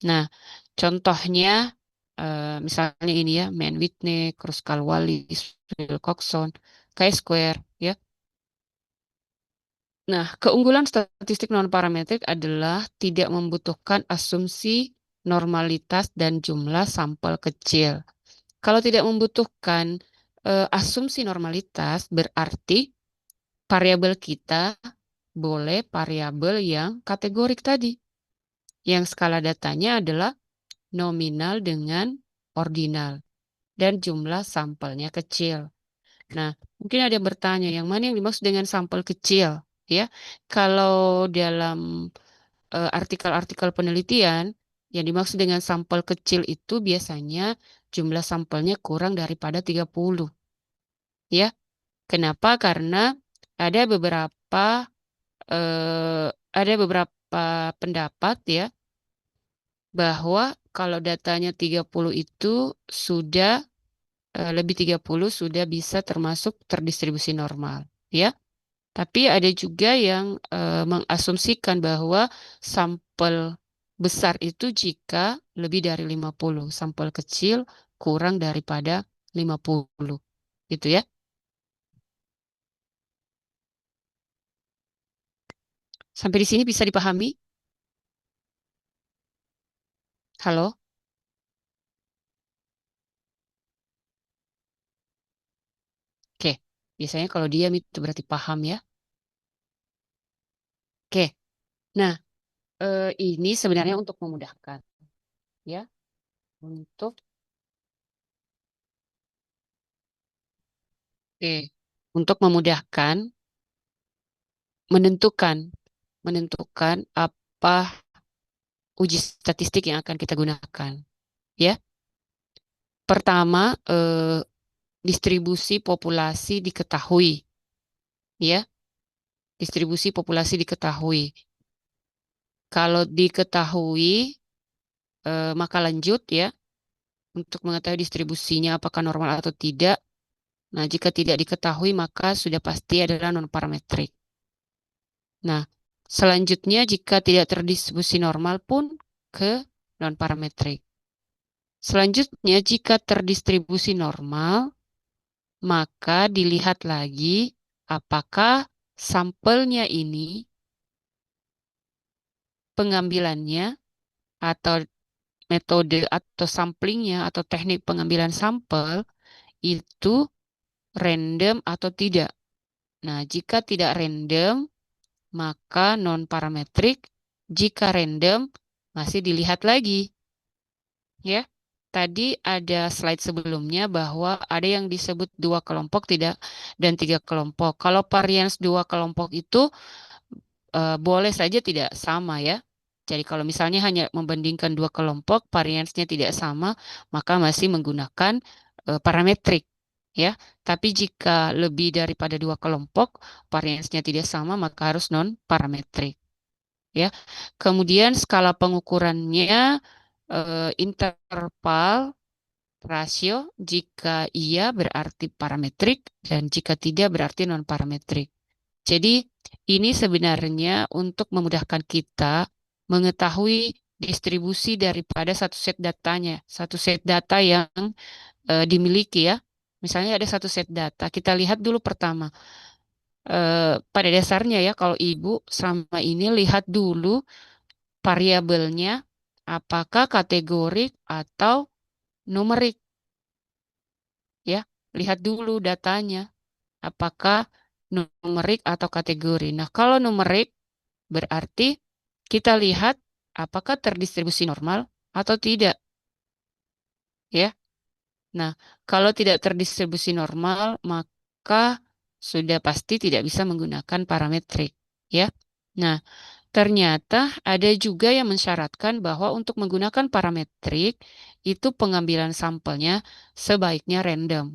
Nah, contohnya misalnya ini ya, Mann-Whitney, Kruskal-Wallis, Wilcoxon, chi-square ya. Nah, keunggulan statistik non-parametrik adalah tidak membutuhkan asumsi normalitas dan jumlah sampel kecil. Kalau tidak membutuhkan asumsi normalitas, berarti variabel kita boleh variabel yang kategorik tadi. Yang skala datanya adalah nominal dengan ordinal. Dan jumlah sampelnya kecil. Nah, mungkin ada yang bertanya, yang mana yang dimaksud dengan sampel kecil? Ya, kalau dalam artikel-artikel penelitian, yang dimaksud dengan sampel kecil itu biasanya jumlah sampelnya kurang daripada 30. Ya, kenapa? Karena ada beberapa eh, ada beberapa pendapat ya bahwa kalau datanya 30 itu sudah lebih 30 sudah bisa termasuk terdistribusi normal ya. Tapi ada juga yang mengasumsikan bahwa sampel besar itu jika lebih dari 50, sampel kecil kurang daripada 50. Gitu ya. Sampai di sini bisa dipahami? Halo? Oke. Biasanya kalau diam itu berarti paham ya. Oke. Nah, ini sebenarnya untuk memudahkan ya. Untuk untuk memudahkan menentukan apa uji statistik yang akan kita gunakan ya. Pertama, distribusi populasi diketahui ya. Distribusi populasi diketahui. Kalau diketahui maka lanjut ya untuk mengetahui distribusinya apakah normal atau tidak. Nah, jika tidak diketahui maka sudah pasti adalah non-parametrik. Nah, selanjutnya jika tidak terdistribusi normal pun ke non-parametrik. Selanjutnya jika terdistribusi normal, maka dilihat lagi apakah sampelnya ini pengambilannya atau metode atau samplingnya atau teknik pengambilan sampel itu random atau tidak. Nah, jika tidak random, maka non-parametrik. Jika random, masih dilihat lagi. Ya, tadi ada slide sebelumnya bahwa ada yang disebut 2 kelompok tidak dan 3 kelompok. Kalau varians 2 kelompok itu boleh saja tidak sama ya. Jadi kalau misalnya hanya membandingkan 2 kelompok, variansnya tidak sama, maka masih menggunakan parametrik ya. Tapi jika lebih daripada 2 kelompok, variansnya tidak sama, maka harus non-parametrik ya. Kemudian skala pengukurannya interval rasio, jika iya berarti parametrik dan jika tidak berarti non-parametrik. Jadi ini sebenarnya untuk memudahkan kita mengetahui distribusi daripada satu set datanya, satu set data yang dimiliki ya. Misalnya ada satu set data, kita lihat dulu pertama. Pada dasarnya ya, kalau Ibu selama ini lihat dulu variabelnya apakah kategorik atau numerik ya. Lihat dulu datanya apakah numerik atau kategori. Nah, kalau numerik berarti kita lihat apakah terdistribusi normal atau tidak ya. Nah, kalau tidak terdistribusi normal maka sudah pasti tidak bisa menggunakan parametrik ya. Nah, ternyata ada juga yang mensyaratkan bahwa untuk menggunakan parametrik itu pengambilan sampelnya sebaiknya random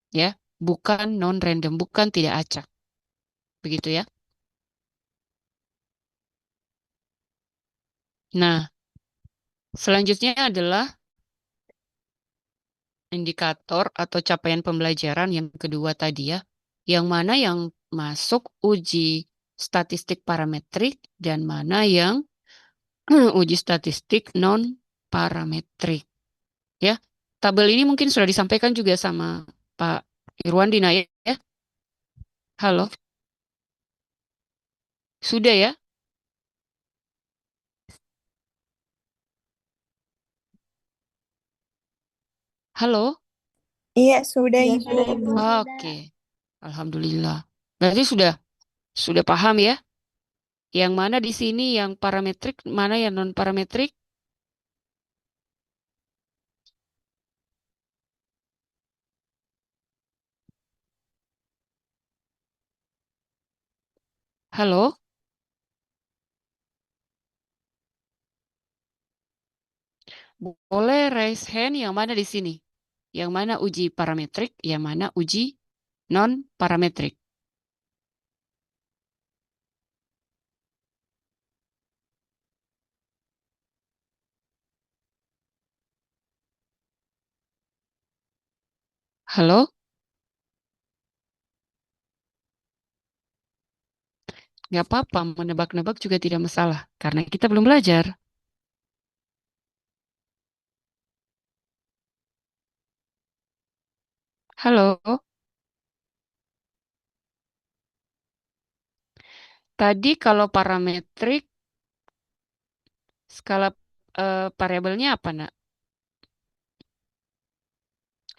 ya, bukan non-random, bukan tidak acak. Begitu ya. Nah, selanjutnya adalah indikator atau capaian pembelajaran yang kedua tadi ya. Yang mana yang masuk uji statistik parametrik dan mana yang uji statistik non-parametrik. Ya, tabel ini mungkin sudah disampaikan juga sama Pak Irwandi ya. Halo, sudah ya? Halo? Iya, sudah Iya, Ibu. sudah Ibu. Oke, Alhamdulillah. Berarti sudah paham ya? Yang mana di sini yang parametrik, mana yang non parametrik? Halo? Boleh raise hand yang mana di sini? Yang mana uji parametrik, yang mana uji non parametrik? Halo? Nggak apa-apa, menebak-nebak juga tidak masalah, karena kita belum belajar. Halo? Tadi kalau parametrik, skala variabelnya apa, nak?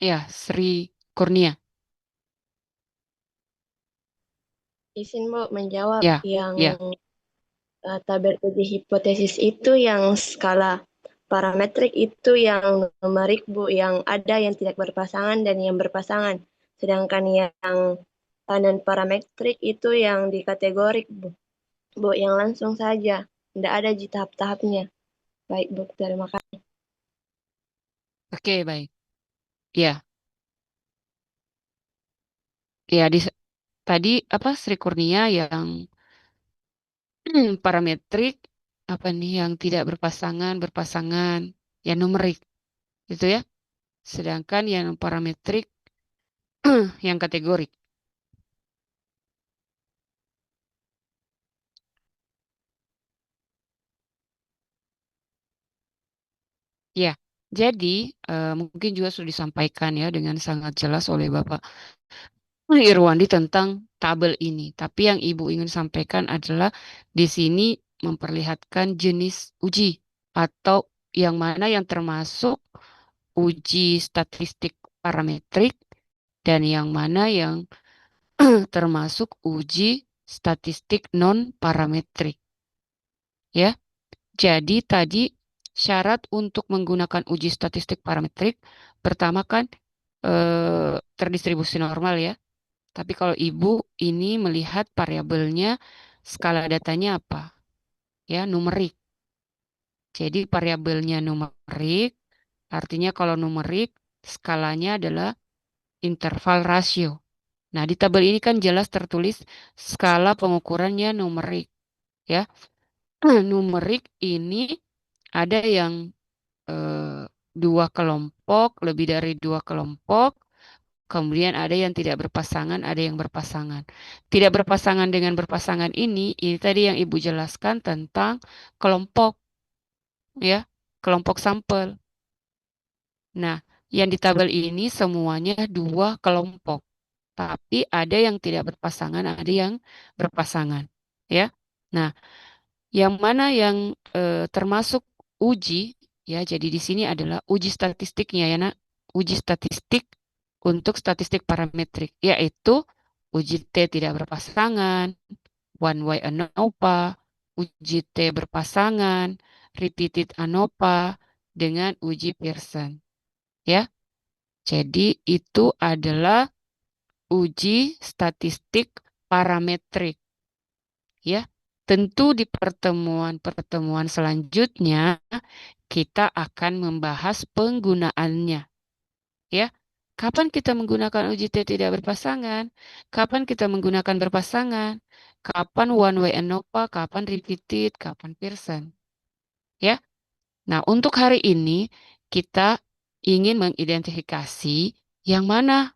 Ya, Sri Kurnia. Izin Bu menjawab Ya, yang ya. tabel uji hipotesis itu yang skala parametrik itu yang numerik Bu, yang ada yang tidak berpasangan dan yang berpasangan. Sedangkan yang non parametrik itu yang di kategorik Bu. Bu, yang langsung saja. Tidak ada di tahap-tahapnya. Baik Bu, terima kasih. Oke, baik. Ya, ya tadi apa Sri Kurnia yang parametrik apa nih yang tidak berpasangan, berpasangan, ya numerik, gitu ya. Sedangkan yang parametrik yang kategorik. Ya, jadi mungkin juga sudah disampaikan ya dengan sangat jelas oleh Bapak Irwandi tentang tabel ini. Tapi yang Ibu ingin sampaikan adalah di sini memperlihatkan jenis uji atau yang mana yang termasuk uji statistik parametrik dan yang mana yang termasuk uji statistik non parametrik. Ya, jadi tadi syarat untuk menggunakan uji statistik parametrik pertama kan terdistribusi normal ya. Tapi kalau Ibu ini melihat variabelnya skala datanya apa? Ya, numerik. Jadi variabelnya numerik, artinya kalau numerik skalanya adalah interval rasio. Nah, di tabel ini kan jelas tertulis skala pengukurannya numerik, ya. Numerik ini ada yang dua kelompok, lebih dari dua kelompok, kemudian ada yang tidak berpasangan, ada yang berpasangan. Tidak berpasangan dengan berpasangan ini tadi yang Ibu jelaskan tentang kelompok, ya, kelompok sampel. Nah, yang di tabel ini semuanya dua kelompok. Tapi ada yang tidak berpasangan, ada yang berpasangan, ya. Nah, yang mana yang termasuk uji, ya. Jadi di sini adalah uji statistiknya, ya, nak. Uji statistik untuk statistik parametrik, yaitu uji T tidak berpasangan, one way ANOVA, uji T berpasangan, repeated ANOVA, dengan uji Pearson, ya. Jadi itu adalah uji statistik parametrik, ya. Tentu di pertemuan-pertemuan selanjutnya kita akan membahas penggunaannya, ya. Kapan kita menggunakan uji T tidak berpasangan? Kapan kita menggunakan berpasangan? Kapan one way ANOVA? Kapan repeated? Kapan Pearson? Ya. Nah, untuk hari ini kita ingin mengidentifikasi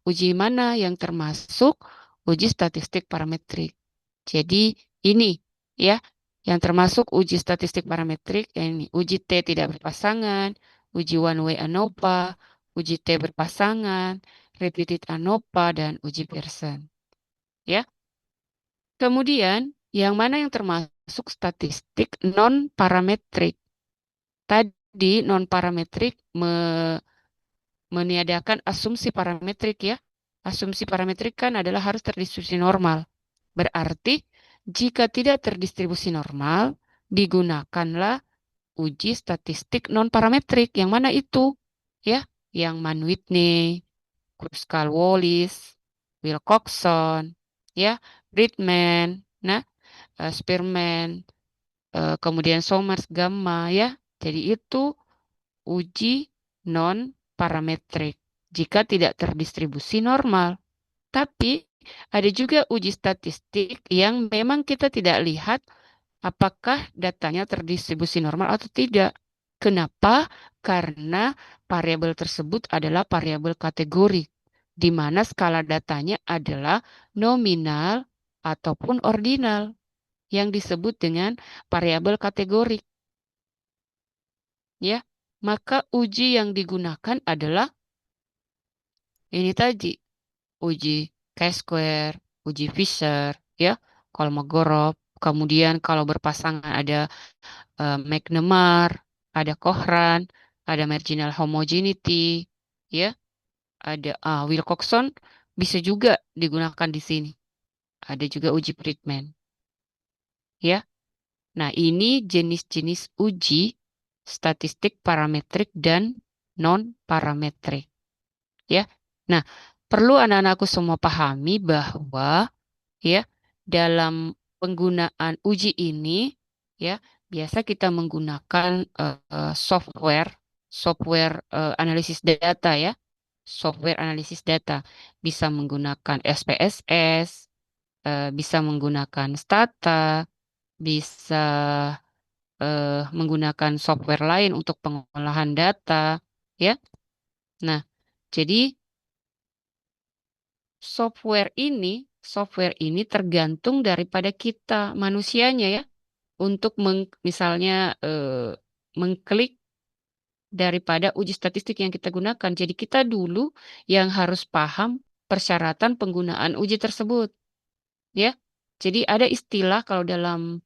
uji mana yang termasuk uji statistik parametrik. Jadi ini ya, yang termasuk uji statistik parametrik, ini uji T tidak berpasangan, uji one way ANOVA, uji T berpasangan, repeated ANOVA, dan uji Pearson. Ya. Kemudian, yang mana yang termasuk statistik non-parametrik? Tadi non-parametrik meniadakan asumsi parametrik ya. Asumsi parametrik kan adalah harus terdistribusi normal. Berarti jika tidak terdistribusi normal, digunakanlah uji statistik non-parametrik. Yang mana itu? Ya, yang Mann-Whitney, Kruskal-Wallis, Wilcoxon, ya, Friedman, Spearman, kemudian Somers, Gamma, ya. Jadi itu uji non-parametrik jika tidak terdistribusi normal. Tapi ada juga uji statistik yang memang kita tidak lihat apakah datanya terdistribusi normal atau tidak. Kenapa? Karena variabel tersebut adalah variabel kategori, di mana skala datanya adalah nominal ataupun ordinal, yang disebut dengan variabel kategori. Ya, maka uji yang digunakan adalah ini tadi, uji chi-square, uji Fisher, ya, Kolmogorov. Kemudian kalau berpasangan ada McNemar, ada Kohran, ada marginal homogeneity, ya, ada Wilcoxon bisa juga digunakan di sini. Ada juga uji Friedman, ya. Nah, ini jenis-jenis uji statistik parametrik dan non-parametrik, ya. Nah, perlu anak-anakku semua pahami bahwa ya dalam penggunaan uji ini ya biasa kita menggunakan software analisis data ya. Software analisis data bisa menggunakan SPSS, bisa menggunakan Stata, bisa menggunakan software lain untuk pengolahan data ya. Nah, jadi software ini tergantung daripada kita manusianya ya untuk misalnya mengklik daripada uji statistik yang kita gunakan. Jadi kita dulu yang harus paham persyaratan penggunaan uji tersebut ya. Jadi ada istilah kalau dalam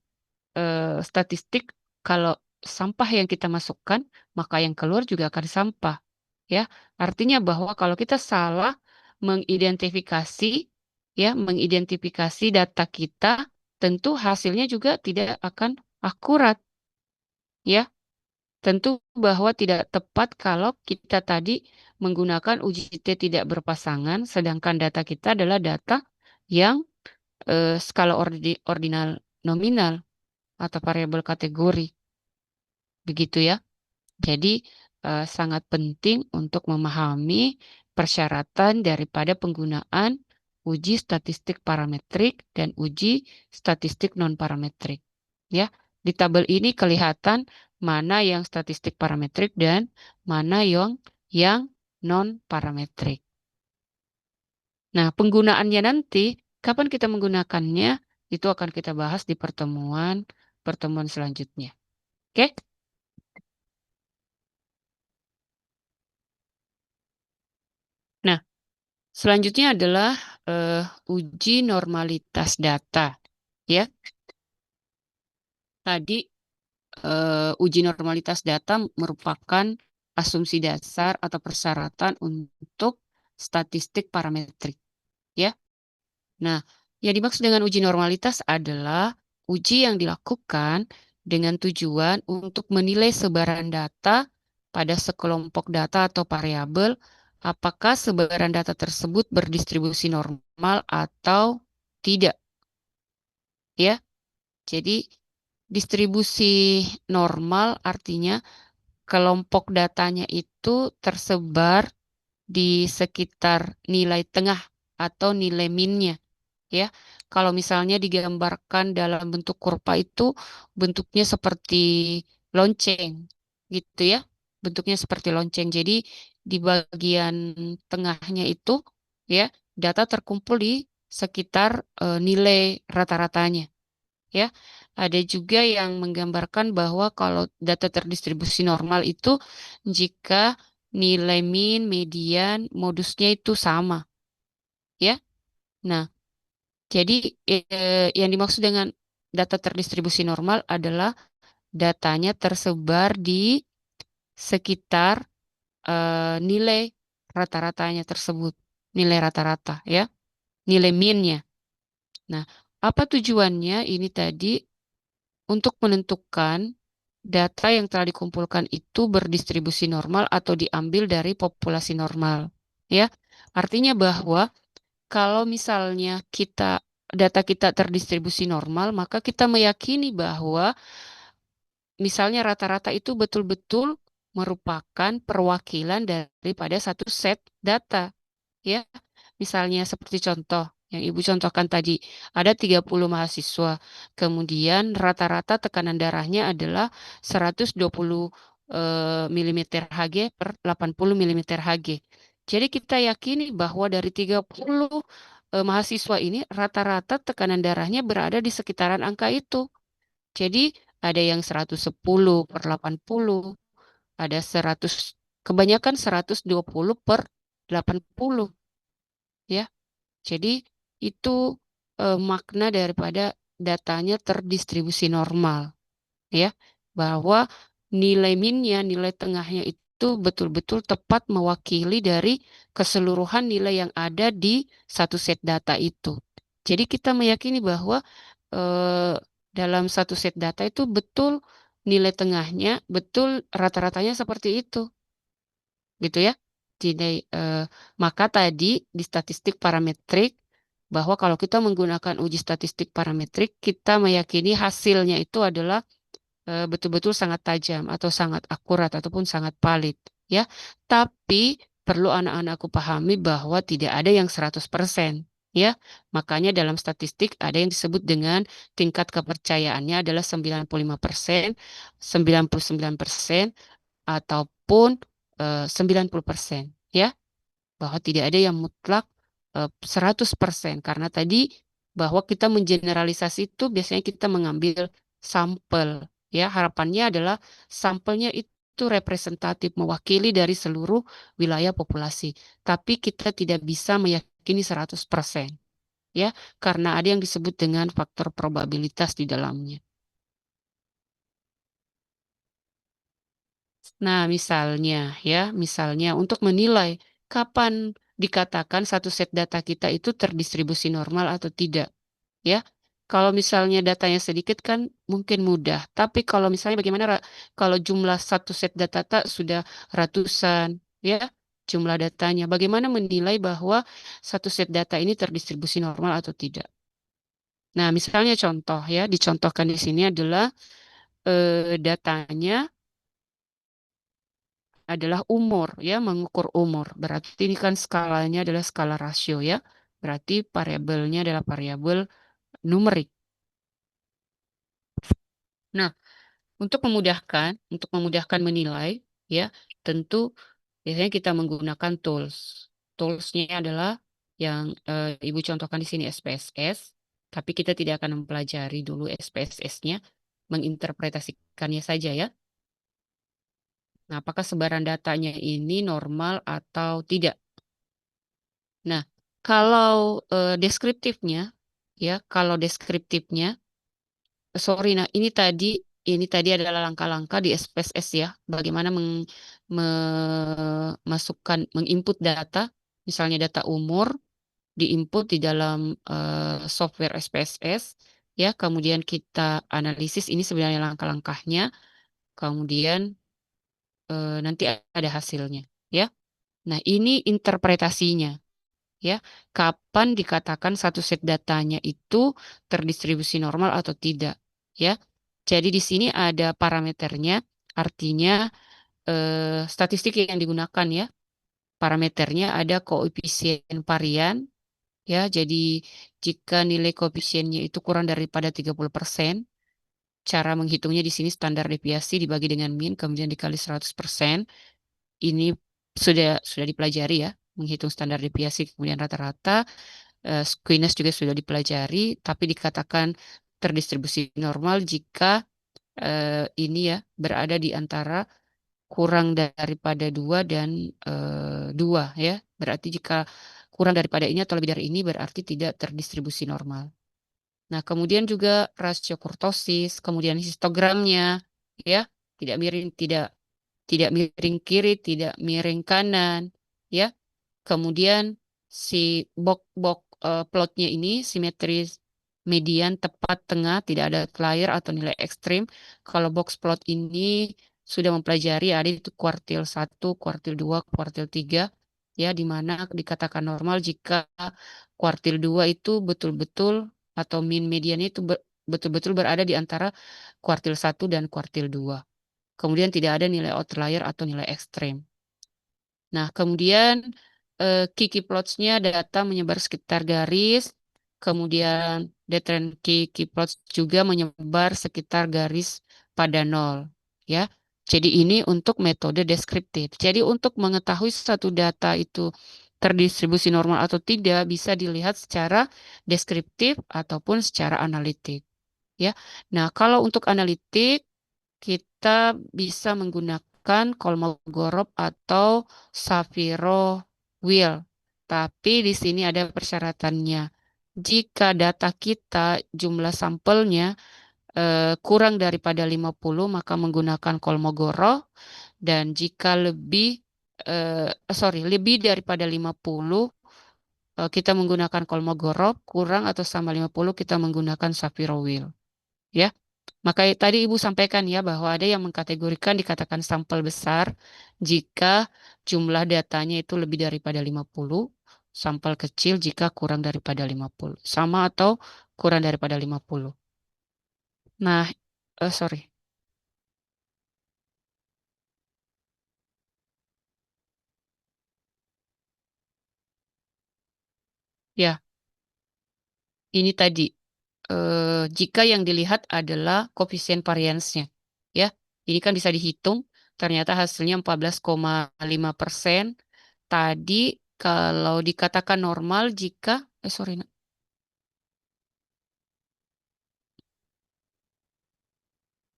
statistik, kalau sampah yang kita masukkan maka yang keluar juga akan sampah ya. Artinya bahwa kalau kita salah mengidentifikasi data kita, tentu hasilnya juga tidak akan akurat. Ya, tentu bahwa tidak tepat kalau kita tadi menggunakan uji T tidak berpasangan, sedangkan data kita adalah data yang skala ordinal nominal atau variabel kategori. Begitu ya. Jadi sangat penting untuk memahami persyaratan daripada penggunaan uji statistik parametrik dan uji statistik non-parametrik. Ya, di tabel ini kelihatan mana yang statistik parametrik dan mana yang non-parametrik. Nah, penggunaannya nanti, kapan kita menggunakannya, itu akan kita bahas di pertemuan selanjutnya. Oke? Nah, selanjutnya adalah uji normalitas data. Ya, tadi uji normalitas data merupakan asumsi dasar atau persyaratan untuk statistik parametrik. Ya, nah, yang dimaksud dengan uji normalitas adalah uji yang dilakukan dengan tujuan untuk menilai sebaran data pada sekelompok data atau variabel, apakah sebaran data tersebut berdistribusi normal atau tidak. Ya, jadi distribusi normal artinya kelompok datanya itu tersebar di sekitar nilai tengah atau nilai minnya. Ya, kalau misalnya digambarkan dalam bentuk kurva itu bentuknya seperti lonceng, gitu ya. Bentuknya seperti lonceng. Jadi di bagian tengahnya itu ya data terkumpul di sekitar nilai rata-ratanya. Ya, Ada juga yang menggambarkan bahwa kalau data terdistribusi normal itu jika nilai min, median, modusnya itu sama, ya. Nah, jadi yang dimaksud dengan data terdistribusi normal adalah datanya tersebar di sekitar nilai rata-ratanya tersebut, nilai rata-rata, ya, nilai minnya. Nah, apa tujuannya? Ini tadi untuk menentukan data yang telah dikumpulkan itu berdistribusi normal atau diambil dari populasi normal. Ya, artinya bahwa kalau misalnya data kita terdistribusi normal, maka kita meyakini bahwa misalnya rata-rata itu betul-betul merupakan perwakilan daripada satu set data. Ya, misalnya seperti contoh yang Ibu contohkan tadi, ada 30 mahasiswa. Kemudian rata-rata tekanan darahnya adalah 120 mm Hg per 80 mm Hg. Jadi kita yakini bahwa dari 30 mahasiswa ini rata-rata tekanan darahnya berada di sekitaran angka itu. Jadi ada yang 110 per 80, ada 100, kebanyakan 120 per 80, ya. Jadi itu makna daripada datanya terdistribusi normal, ya, bahwa nilai minnya, nilai tengahnya itu betul-betul tepat mewakili dari keseluruhan nilai yang ada di satu set data itu. Jadi kita meyakini bahwa eh, dalam satu set data itu betul nilai tengahnya, betul rata-ratanya seperti itu, gitu ya. Jadi, maka tadi di statistik parametrik bahwa kalau kita menggunakan uji statistik parametrik, kita meyakini hasilnya itu adalah betul-betul sangat tajam atau sangat akurat ataupun sangat valid, ya. Tapi perlu anak-anakku pahami bahwa tidak ada yang 100%, ya. Makanya dalam statistik ada yang disebut dengan tingkat kepercayaannya adalah 95%, 99%, ataupun 90%, ya, bahwa tidak ada yang mutlak 100%, karena tadi bahwa kita mengeneralisasi itu biasanya kita mengambil sampel, ya, harapannya adalah sampelnya itu representatif mewakili dari seluruh wilayah populasi, tapi kita tidak bisa meyakini 100%, ya, karena ada yang disebut dengan faktor probabilitas di dalamnya. Nah, misalnya untuk menilai kapan dikatakan satu set data kita itu terdistribusi normal atau tidak, ya. Kalau misalnya datanya sedikit kan mungkin mudah, tapi kalau misalnya bagaimana kalau jumlah satu set data sudah ratusan, ya, jumlah datanya, bagaimana menilai bahwa satu set data ini terdistribusi normal atau tidak? Nah, misalnya contoh, ya, dicontohkan di sini adalah datanya adalah umur, ya, mengukur umur. Berarti ini kan skalanya adalah skala rasio, ya. Berarti variabelnya adalah variabel numerik. Nah, untuk memudahkan menilai, ya, tentu biasanya kita menggunakan tools. Toolsnya adalah yang Ibu contohkan di sini SPSS, tapi kita tidak akan mempelajari dulu SPSS-nya, menginterpretasikannya saja, ya. Nah, apakah sebaran datanya ini normal atau tidak? Nah, kalau deskriptifnya, ya, kalau deskriptifnya, nah ini tadi adalah langkah-langkah di SPSS, ya, bagaimana menginput data, misalnya data umur, diinput di dalam software SPSS, ya, kemudian kita analisis ini sebenarnya langkah-langkahnya, kemudian nanti ada hasilnya, ya. Nah, ini interpretasinya. Ya, kapan dikatakan satu set datanya itu terdistribusi normal atau tidak, ya. Jadi di sini ada parameternya, artinya statistik yang digunakan, ya. Parameternya ada koefisien varian, ya. Jadi jika nilai koefisiennya itu kurang daripada 30%, cara menghitungnya di sini standar deviasi dibagi dengan min kemudian dikali 100%. Ini sudah dipelajari, ya, menghitung standar deviasi kemudian rata-rata. Squeeness juga sudah dipelajari, tapi dikatakan terdistribusi normal jika ini ya berada di antara kurang daripada 2 dan 2 ya. Berarti jika kurang daripada ini atau lebih dari ini berarti tidak terdistribusi normal. Nah, kemudian juga rasio kurtosis, kemudian histogramnya ya, tidak miring tidak miring kiri, tidak miring kanan ya. Kemudian si box plotnya ini simetris median tepat tengah, tidak ada outlier atau nilai ekstrim. Kalau box plot ini sudah mempelajari ada itu kuartil 1, kuartil 2, kuartil 3 ya, di mana dikatakan normal jika kuartil 2 itu betul-betul atau mean mediannya itu betul-betul berada di antara kuartil 1 dan kuartil 2. Kemudian tidak ada nilai outlier atau nilai ekstrim. Nah, kemudian Kiki plots-nya data menyebar sekitar garis, kemudian Detrend Kiki plots juga menyebar sekitar garis pada nol, ya. Jadi ini untuk metode deskriptif. Jadi untuk mengetahui satu data itu terdistribusi normal atau tidak bisa dilihat secara deskriptif ataupun secara analitik, ya. Nah, kalau untuk analitik kita bisa menggunakan Kolmogorov atau Shapiro Wheel. Tapi di sini ada persyaratannya. Jika data kita jumlah sampelnya kurang daripada 50 maka menggunakan Kolmogorov, dan jika lebih daripada 50 kita menggunakan Kolmogorov, kurang atau sama 50 kita menggunakan Shapiro Wheel. Ya. Maka tadi Ibu sampaikan ya bahwa ada yang mengkategorikan dikatakan sampel besar jika jumlah datanya itu lebih daripada 50, sampel kecil jika kurang daripada 50, sama atau kurang daripada 50. Nah, sorry. Ya, ini tadi jika yang dilihat adalah koefisien variansnya. Ya, ini kan bisa dihitung, ternyata hasilnya 14,5%. Tadi kalau dikatakan normal jika, sorry,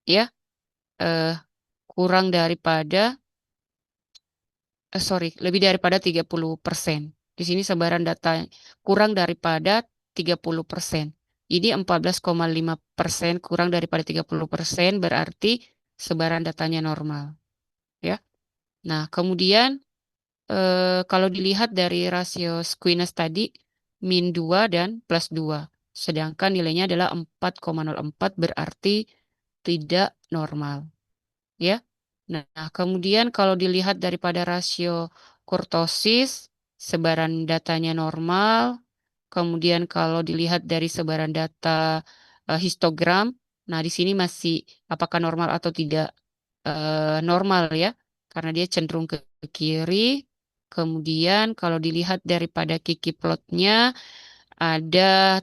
ya, eh, kurang daripada, lebih daripada 30%. Di sini sebaran data kurang daripada 30%. Ini 14,5% kurang daripada 30% berarti sebaran datanya normal. Ya. Nah, kemudian kalau dilihat dari rasio squeeness tadi, min 2 dan plus 2. Sedangkan nilainya adalah 4,04 berarti tidak normal. Ya. Nah, kemudian kalau dilihat daripada rasio kurtosis, sebaran datanya normal. Kemudian kalau dilihat dari sebaran data histogram, nah di sini masih apakah normal atau tidak normal ya, karena dia cenderung ke kiri. Kemudian kalau dilihat daripada Kiki plotnya,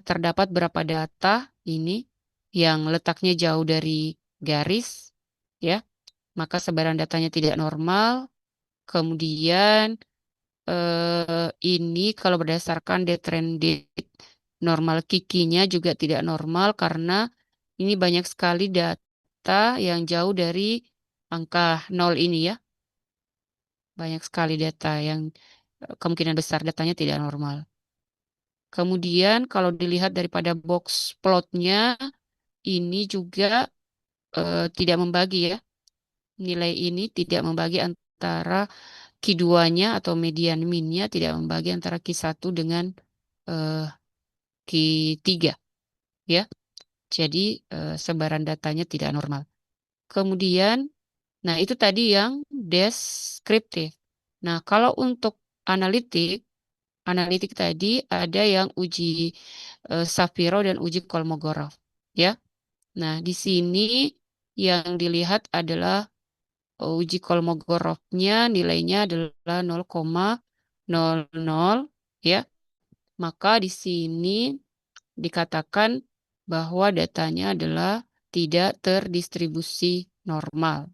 terdapat berapa data ini yang letaknya jauh dari garis, ya, maka sebaran datanya tidak normal. Kemudian ini kalau berdasarkan detrendit normal kikinya juga tidak normal karena ini banyak sekali data yang jauh dari angka 0 ini ya. Banyak sekali data yang kemungkinan besar datanya tidak normal. Kemudian kalau dilihat daripada box plotnya, ini juga tidak membagi ya. Nilai ini tidak membagi antara Q2-nya atau median min-nya tidak membagi antara Q1 dengan Q3 ya. Jadi sebaran datanya tidak normal. Kemudian, nah itu tadi yang deskriptif. Nah, kalau untuk analitik tadi ada yang uji Shapiro dan uji Kolmogorov ya. Nah, di sini yang dilihat adalah uji Kolmogorovnya nilainya adalah 0,00 ya. Maka di sini dikatakan bahwa datanya adalah tidak terdistribusi normal.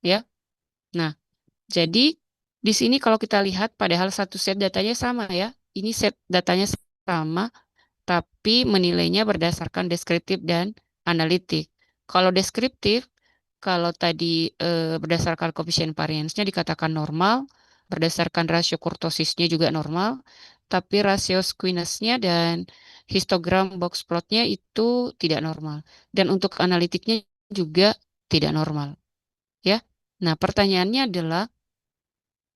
Ya. Nah, jadi di sini kalau kita lihat padahal satu set datanya sama ya. Ini set datanya sama, tapi menilainya berdasarkan deskriptif dan analitik. Kalau deskriptif, kalau tadi berdasarkan koefisien variance-nya dikatakan normal, berdasarkan rasio kurtosisnya juga normal, tapi rasio squiness-nya dan histogram box plot-nya itu tidak normal. Dan untuk analitiknya juga tidak normal. Ya. Nah, pertanyaannya adalah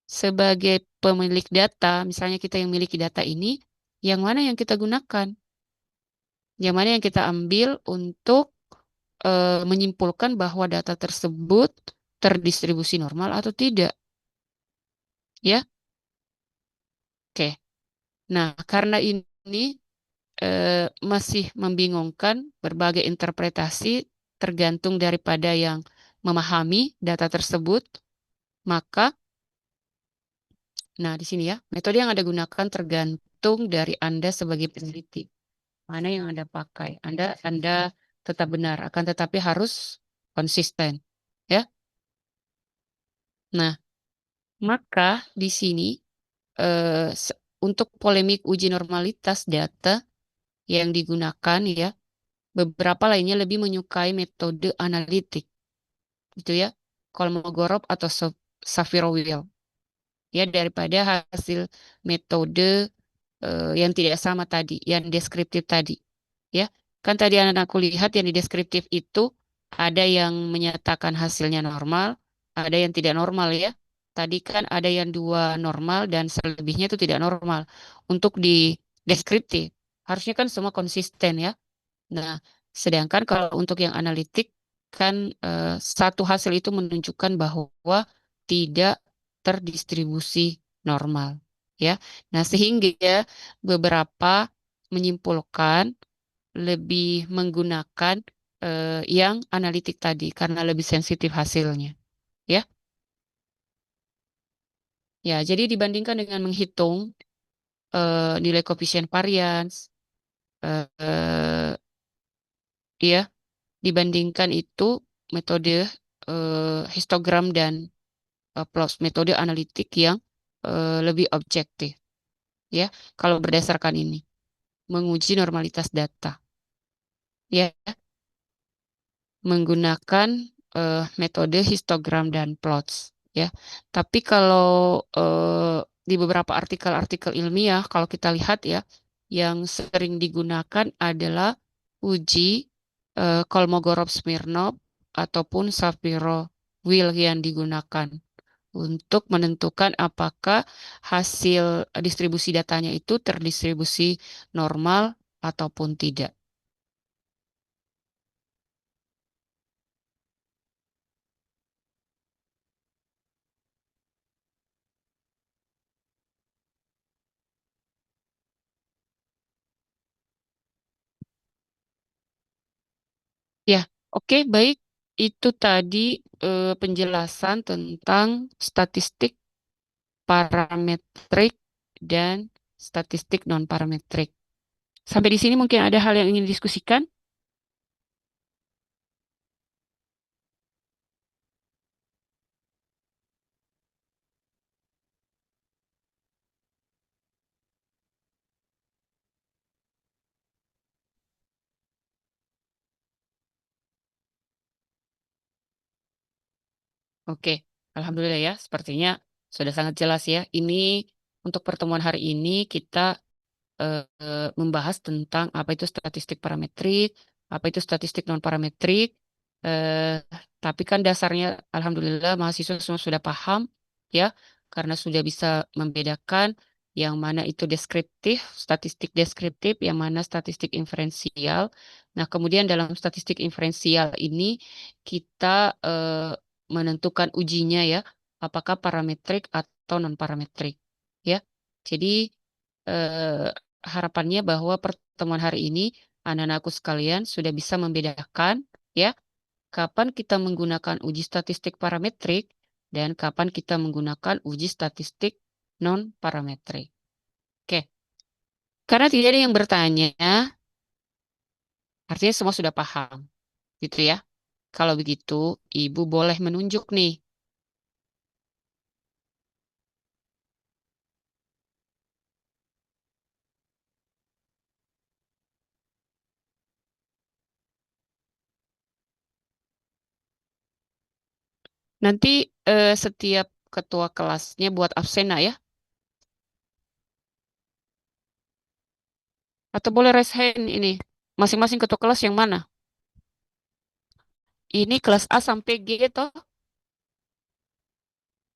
sebagai pemilik data, misalnya kita yang miliki data ini, yang mana yang kita gunakan? Yang mana yang kita ambil untuk menyimpulkan bahwa data tersebut terdistribusi normal atau tidak? Ya, oke. Nah, karena ini masih membingungkan berbagai interpretasi tergantung daripada yang memahami data tersebut, maka, nah di sini ya, metode yang Anda gunakan tergantung dari Anda sebagai peneliti. Mana yang Anda pakai? Anda tetap benar, akan tetapi harus konsisten. Ya. Nah, maka di sini untuk polemik uji normalitas data yang digunakan ya, beberapa lainnya lebih menyukai metode analitik, gitu ya, Kolmogorov atau Shapiro-Wilk, ya daripada hasil metode yang tidak sama tadi, yang deskriptif tadi, ya. Kan tadi anak-anakku lihat yang di deskriptif itu ada yang menyatakan hasilnya normal, ada yang tidak normal ya. Tadi kan ada yang 2 normal dan selebihnya itu tidak normal. Untuk di deskriptif, harusnya kan semua konsisten ya. Nah, sedangkan kalau untuk yang analitik kan satu hasil itu menunjukkan bahwa tidak terdistribusi normal ya. Nah, sehingga beberapa menyimpulkan lebih menggunakan yang analitik tadi karena lebih sensitif hasilnya ya. Ya, jadi dibandingkan dengan menghitung nilai koefisien varians ya, dibandingkan itu metode histogram dan plus metode analitik yang lebih objektif ya kalau berdasarkan ini menguji normalitas data ya menggunakan metode histogram dan plots ya. Tapi kalau di beberapa artikel-artikel ilmiah kalau kita lihat ya yang sering digunakan adalah uji Kolmogorov-Smirnov ataupun Shapiro-Wilk yang digunakan untuk menentukan apakah hasil distribusi datanya itu terdistribusi normal ataupun tidak. Ya, oke, baik. Itu tadi penjelasan tentang statistik parametrik dan statistik non-parametrik. Sampai di sini mungkin ada hal yang ingin didiskusikan? Oke, Alhamdulillah ya. Sepertinya sudah sangat jelas ya. Ini untuk pertemuan hari ini kita membahas tentang apa itu statistik parametrik, apa itu statistik non parametrik. Eh, tapi kan dasarnya, alhamdulillah, mahasiswa semua sudah paham, ya, karena sudah bisa membedakan yang mana itu deskriptif, statistik deskriptif, yang mana statistik inferensial. Nah, kemudian dalam statistik inferensial ini kita menentukan ujinya ya, apakah parametrik atau non parametrik, ya. Jadi eh, harapannya bahwa pertemuan hari ini anak-anakku sekalian sudah bisa membedakan ya kapan kita menggunakan uji statistik parametrik dan kapan kita menggunakan uji statistik non parametrik. Oke, karena tidak ada yang bertanya, artinya semua sudah paham, gitu ya. Kalau begitu, Ibu boleh menunjuk nih. Nanti setiap ketua kelasnya buat absen nak ya. Atau boleh raise hand ini. Masing-masing ketua kelas yang mana? Ini kelas A sampai G toh?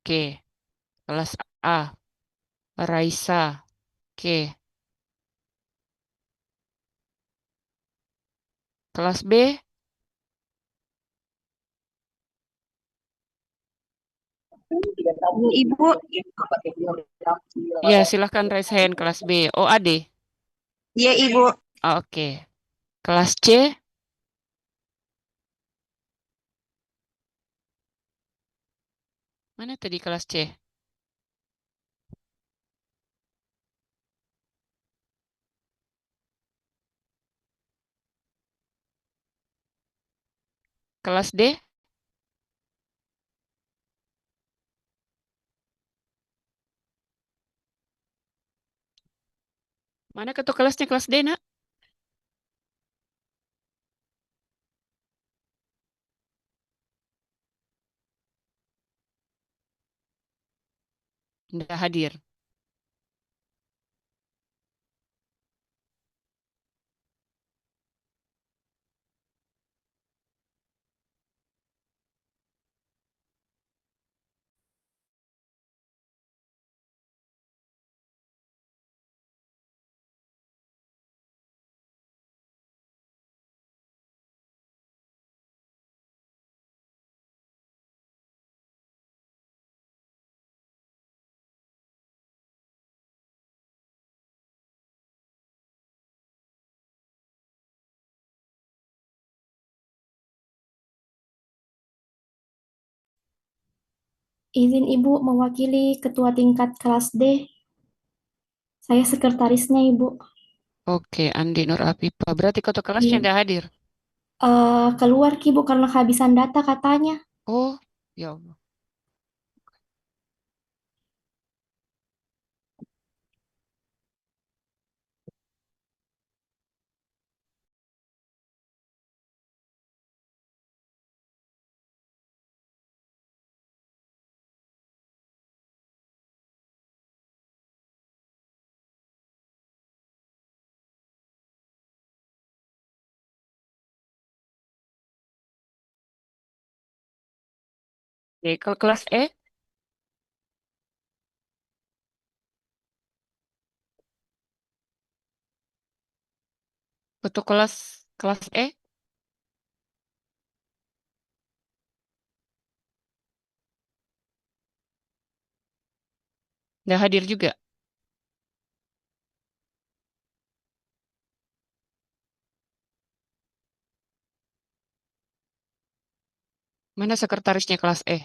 Oke, kelas A. Raisa. Oke. Kelas B. Ibu, Ya, silahkan raise hand kelas B. Oh, AD. ya Ibu. Oke. Kelas C. Mana tadi kelas C? Kelas D. Mana ketua kelasnya kelas D, nak? Tidak hadir. Izin Ibu mewakili ketua tingkat kelas D. Saya sekretarisnya Ibu. Oke, Andi Nur Apipa. Berarti ketua kelasnya Iya. tidak hadir. Keluar Ki Ibu karena kehabisan data katanya. Oh, ya Allah. Oke, kalau kelas E, ketua kelas E, tidak hadir juga. Mana sekretarisnya kelas E?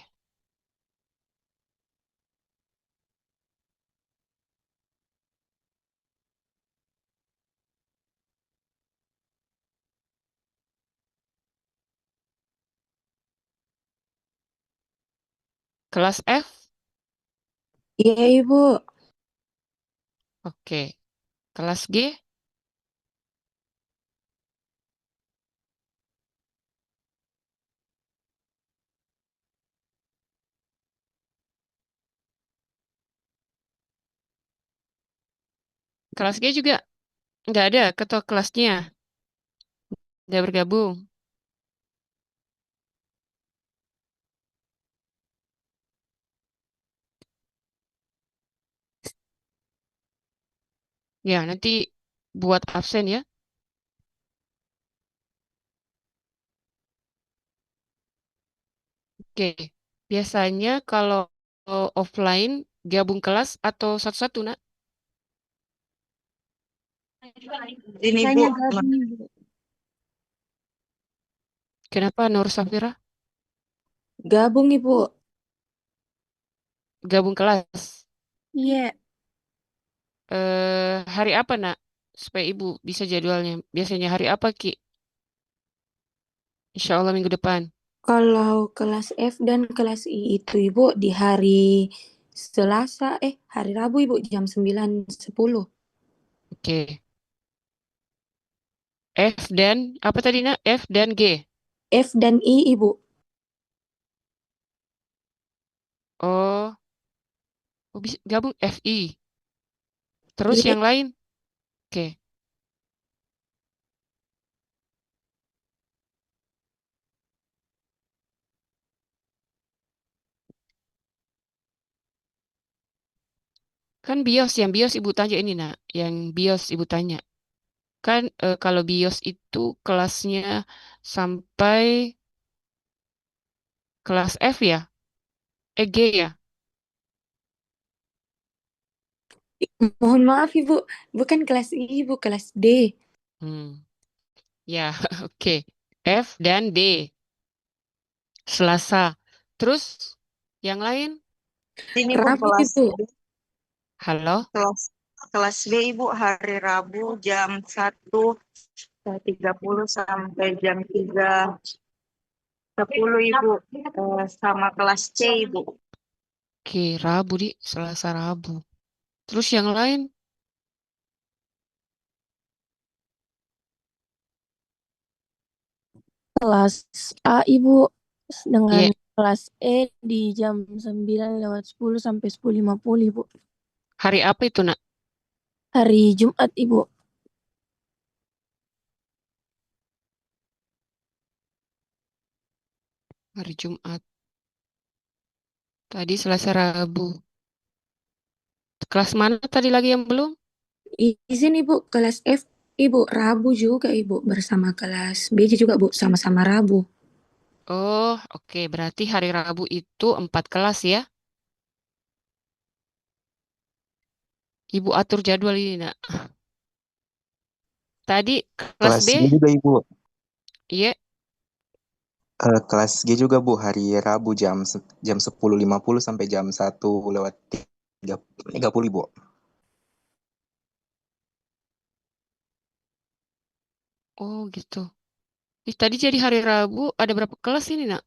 Kelas F? Iya Ibu. Oke. Kelas G? Kelas G juga nggak ada ketua kelasnya. Nggak bergabung. Ya, nanti buat absen ya. Oke. Biasanya kalau offline gabung kelas atau satu-satu, nak? Ini Kayaknya Bu. gabung Ibu. Kenapa Nur Safira? Gabung Ibu. Gabung kelas. Iya. Hari apa, nak? Supaya ibu bisa jadwalnya. Biasanya hari apa, Ki? Insya Allah minggu depan. Kalau kelas F dan kelas I itu Ibu di hari Rabu Ibu jam 9.10. Oke. F dan apa tadi, nak? F dan G. F dan I Ibu. Oh, bisa gabung FI. Terus Iya, yang lain? Oke. Kan BIOS, yang BIOS Ibu tanya ini, Nak. Yang BIOS Ibu tanya. Kan kalau BIOS itu kelasnya sampai kelas F ya? G ya? mohon maaf Ibu, bukan kelas I, Ibu, kelas D. Hmm. Ya, oke. F dan D. Selasa. Terus yang lain? Ini Bu Rabu kelas Ibu, Halo? kelas kelas B Ibu hari Rabu jam 1.30 sampai jam 3.10 Ibu. Sama kelas C Ibu. Oke, Rabu di Selasa Rabu. Terus yang lain? Kelas A Ibu dengan Iya, kelas E di jam 9:10 sampai 10:50 Ibu. hari apa itu, Nak? Hari Jumat Ibu. Hari Jumat. Tadi Selasa Rabu. Kelas mana tadi lagi yang belum? Izin Ibu, kelas F Ibu, Rabu juga Ibu, bersama kelas B juga Bu, sama-sama Rabu. Oh, oke. Berarti hari Rabu itu 4 kelas ya? Ibu atur jadwal ini, Nak. Tadi kelas Kelas B? G juga Ibu. Iya. Kelas G juga Bu, hari Rabu jam 10.50 sampai jam 1:30 Ibu. Oh, gitu. Tadi jadi hari Rabu ada berapa kelas ini, Nak?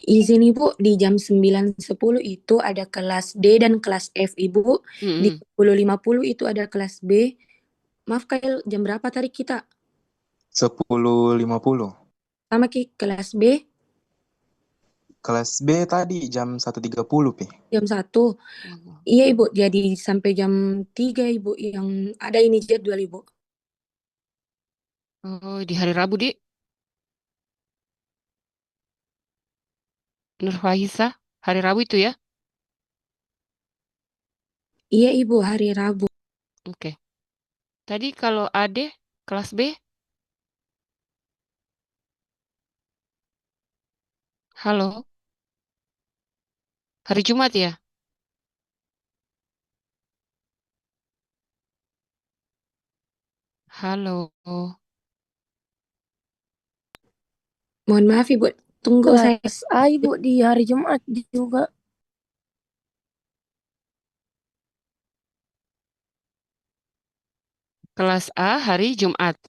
Izin Ibu, di jam 9:10 itu ada kelas D dan kelas F Ibu. Di Mm-mm. 10:50 itu ada kelas B. Maaf Kail, jam berapa tadi kita? 10.50. Sama Ki, kelas B Kelas B tadi jam 1.30 Pi. jam 1. Iya Ibu, jadi sampai jam 3 Ibu yang ada ini jadwal Ibu. Oh, di hari Rabu, Di. Nur Fahiza, hari Rabu itu ya? Iya Ibu, hari Rabu. Oke. Tadi kalau Ade, kelas B? Halo? Hari Jumat ya? Halo? Mohon maaf Ibu, tunggu saya. Kelas A Ibu di hari Jumat juga. Kelas A hari Jumat.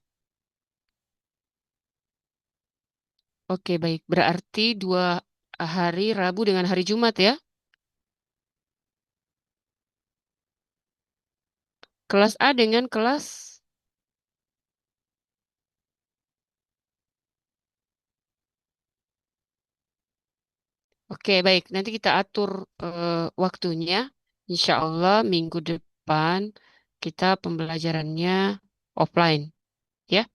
Oke, baik. Berarti 2 hari Rabu dengan hari Jumat ya? Kelas A dengan kelas... Oke, baik. Nanti kita atur waktunya. Insya Allah minggu depan kita pembelajarannya offline. Ya?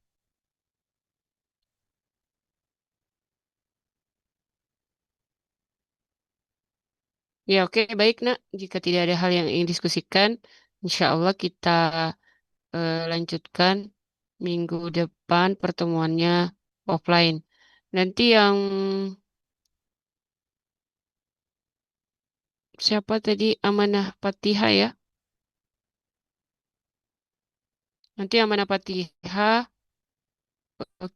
Ya, oke. Baik, Nak. Jika tidak ada hal yang ingin diskusikan, insya Allah kita lanjutkan minggu depan pertemuannya offline. Nanti yang siapa tadi Amanah Fatihah ya? Nanti Amanah Fatihah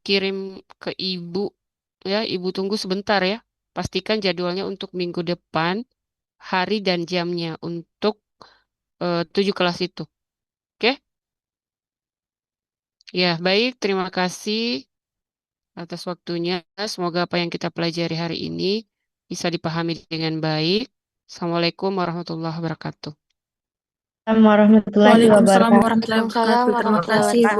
kirim ke Ibu ya. Ibu tunggu sebentar ya. Pastikan jadwalnya untuk minggu depan, hari dan jamnya untuk 7 kelas itu. Oke? Ya, baik. Terima kasih atas waktunya. Semoga apa yang kita pelajari hari ini bisa dipahami dengan baik. Assalamualaikum warahmatullahi wabarakatuh. Warahmatullahi Waalaikumsalam wabarakatuh. warahmatullahi wabarakatuh. Terima kasih Ibu.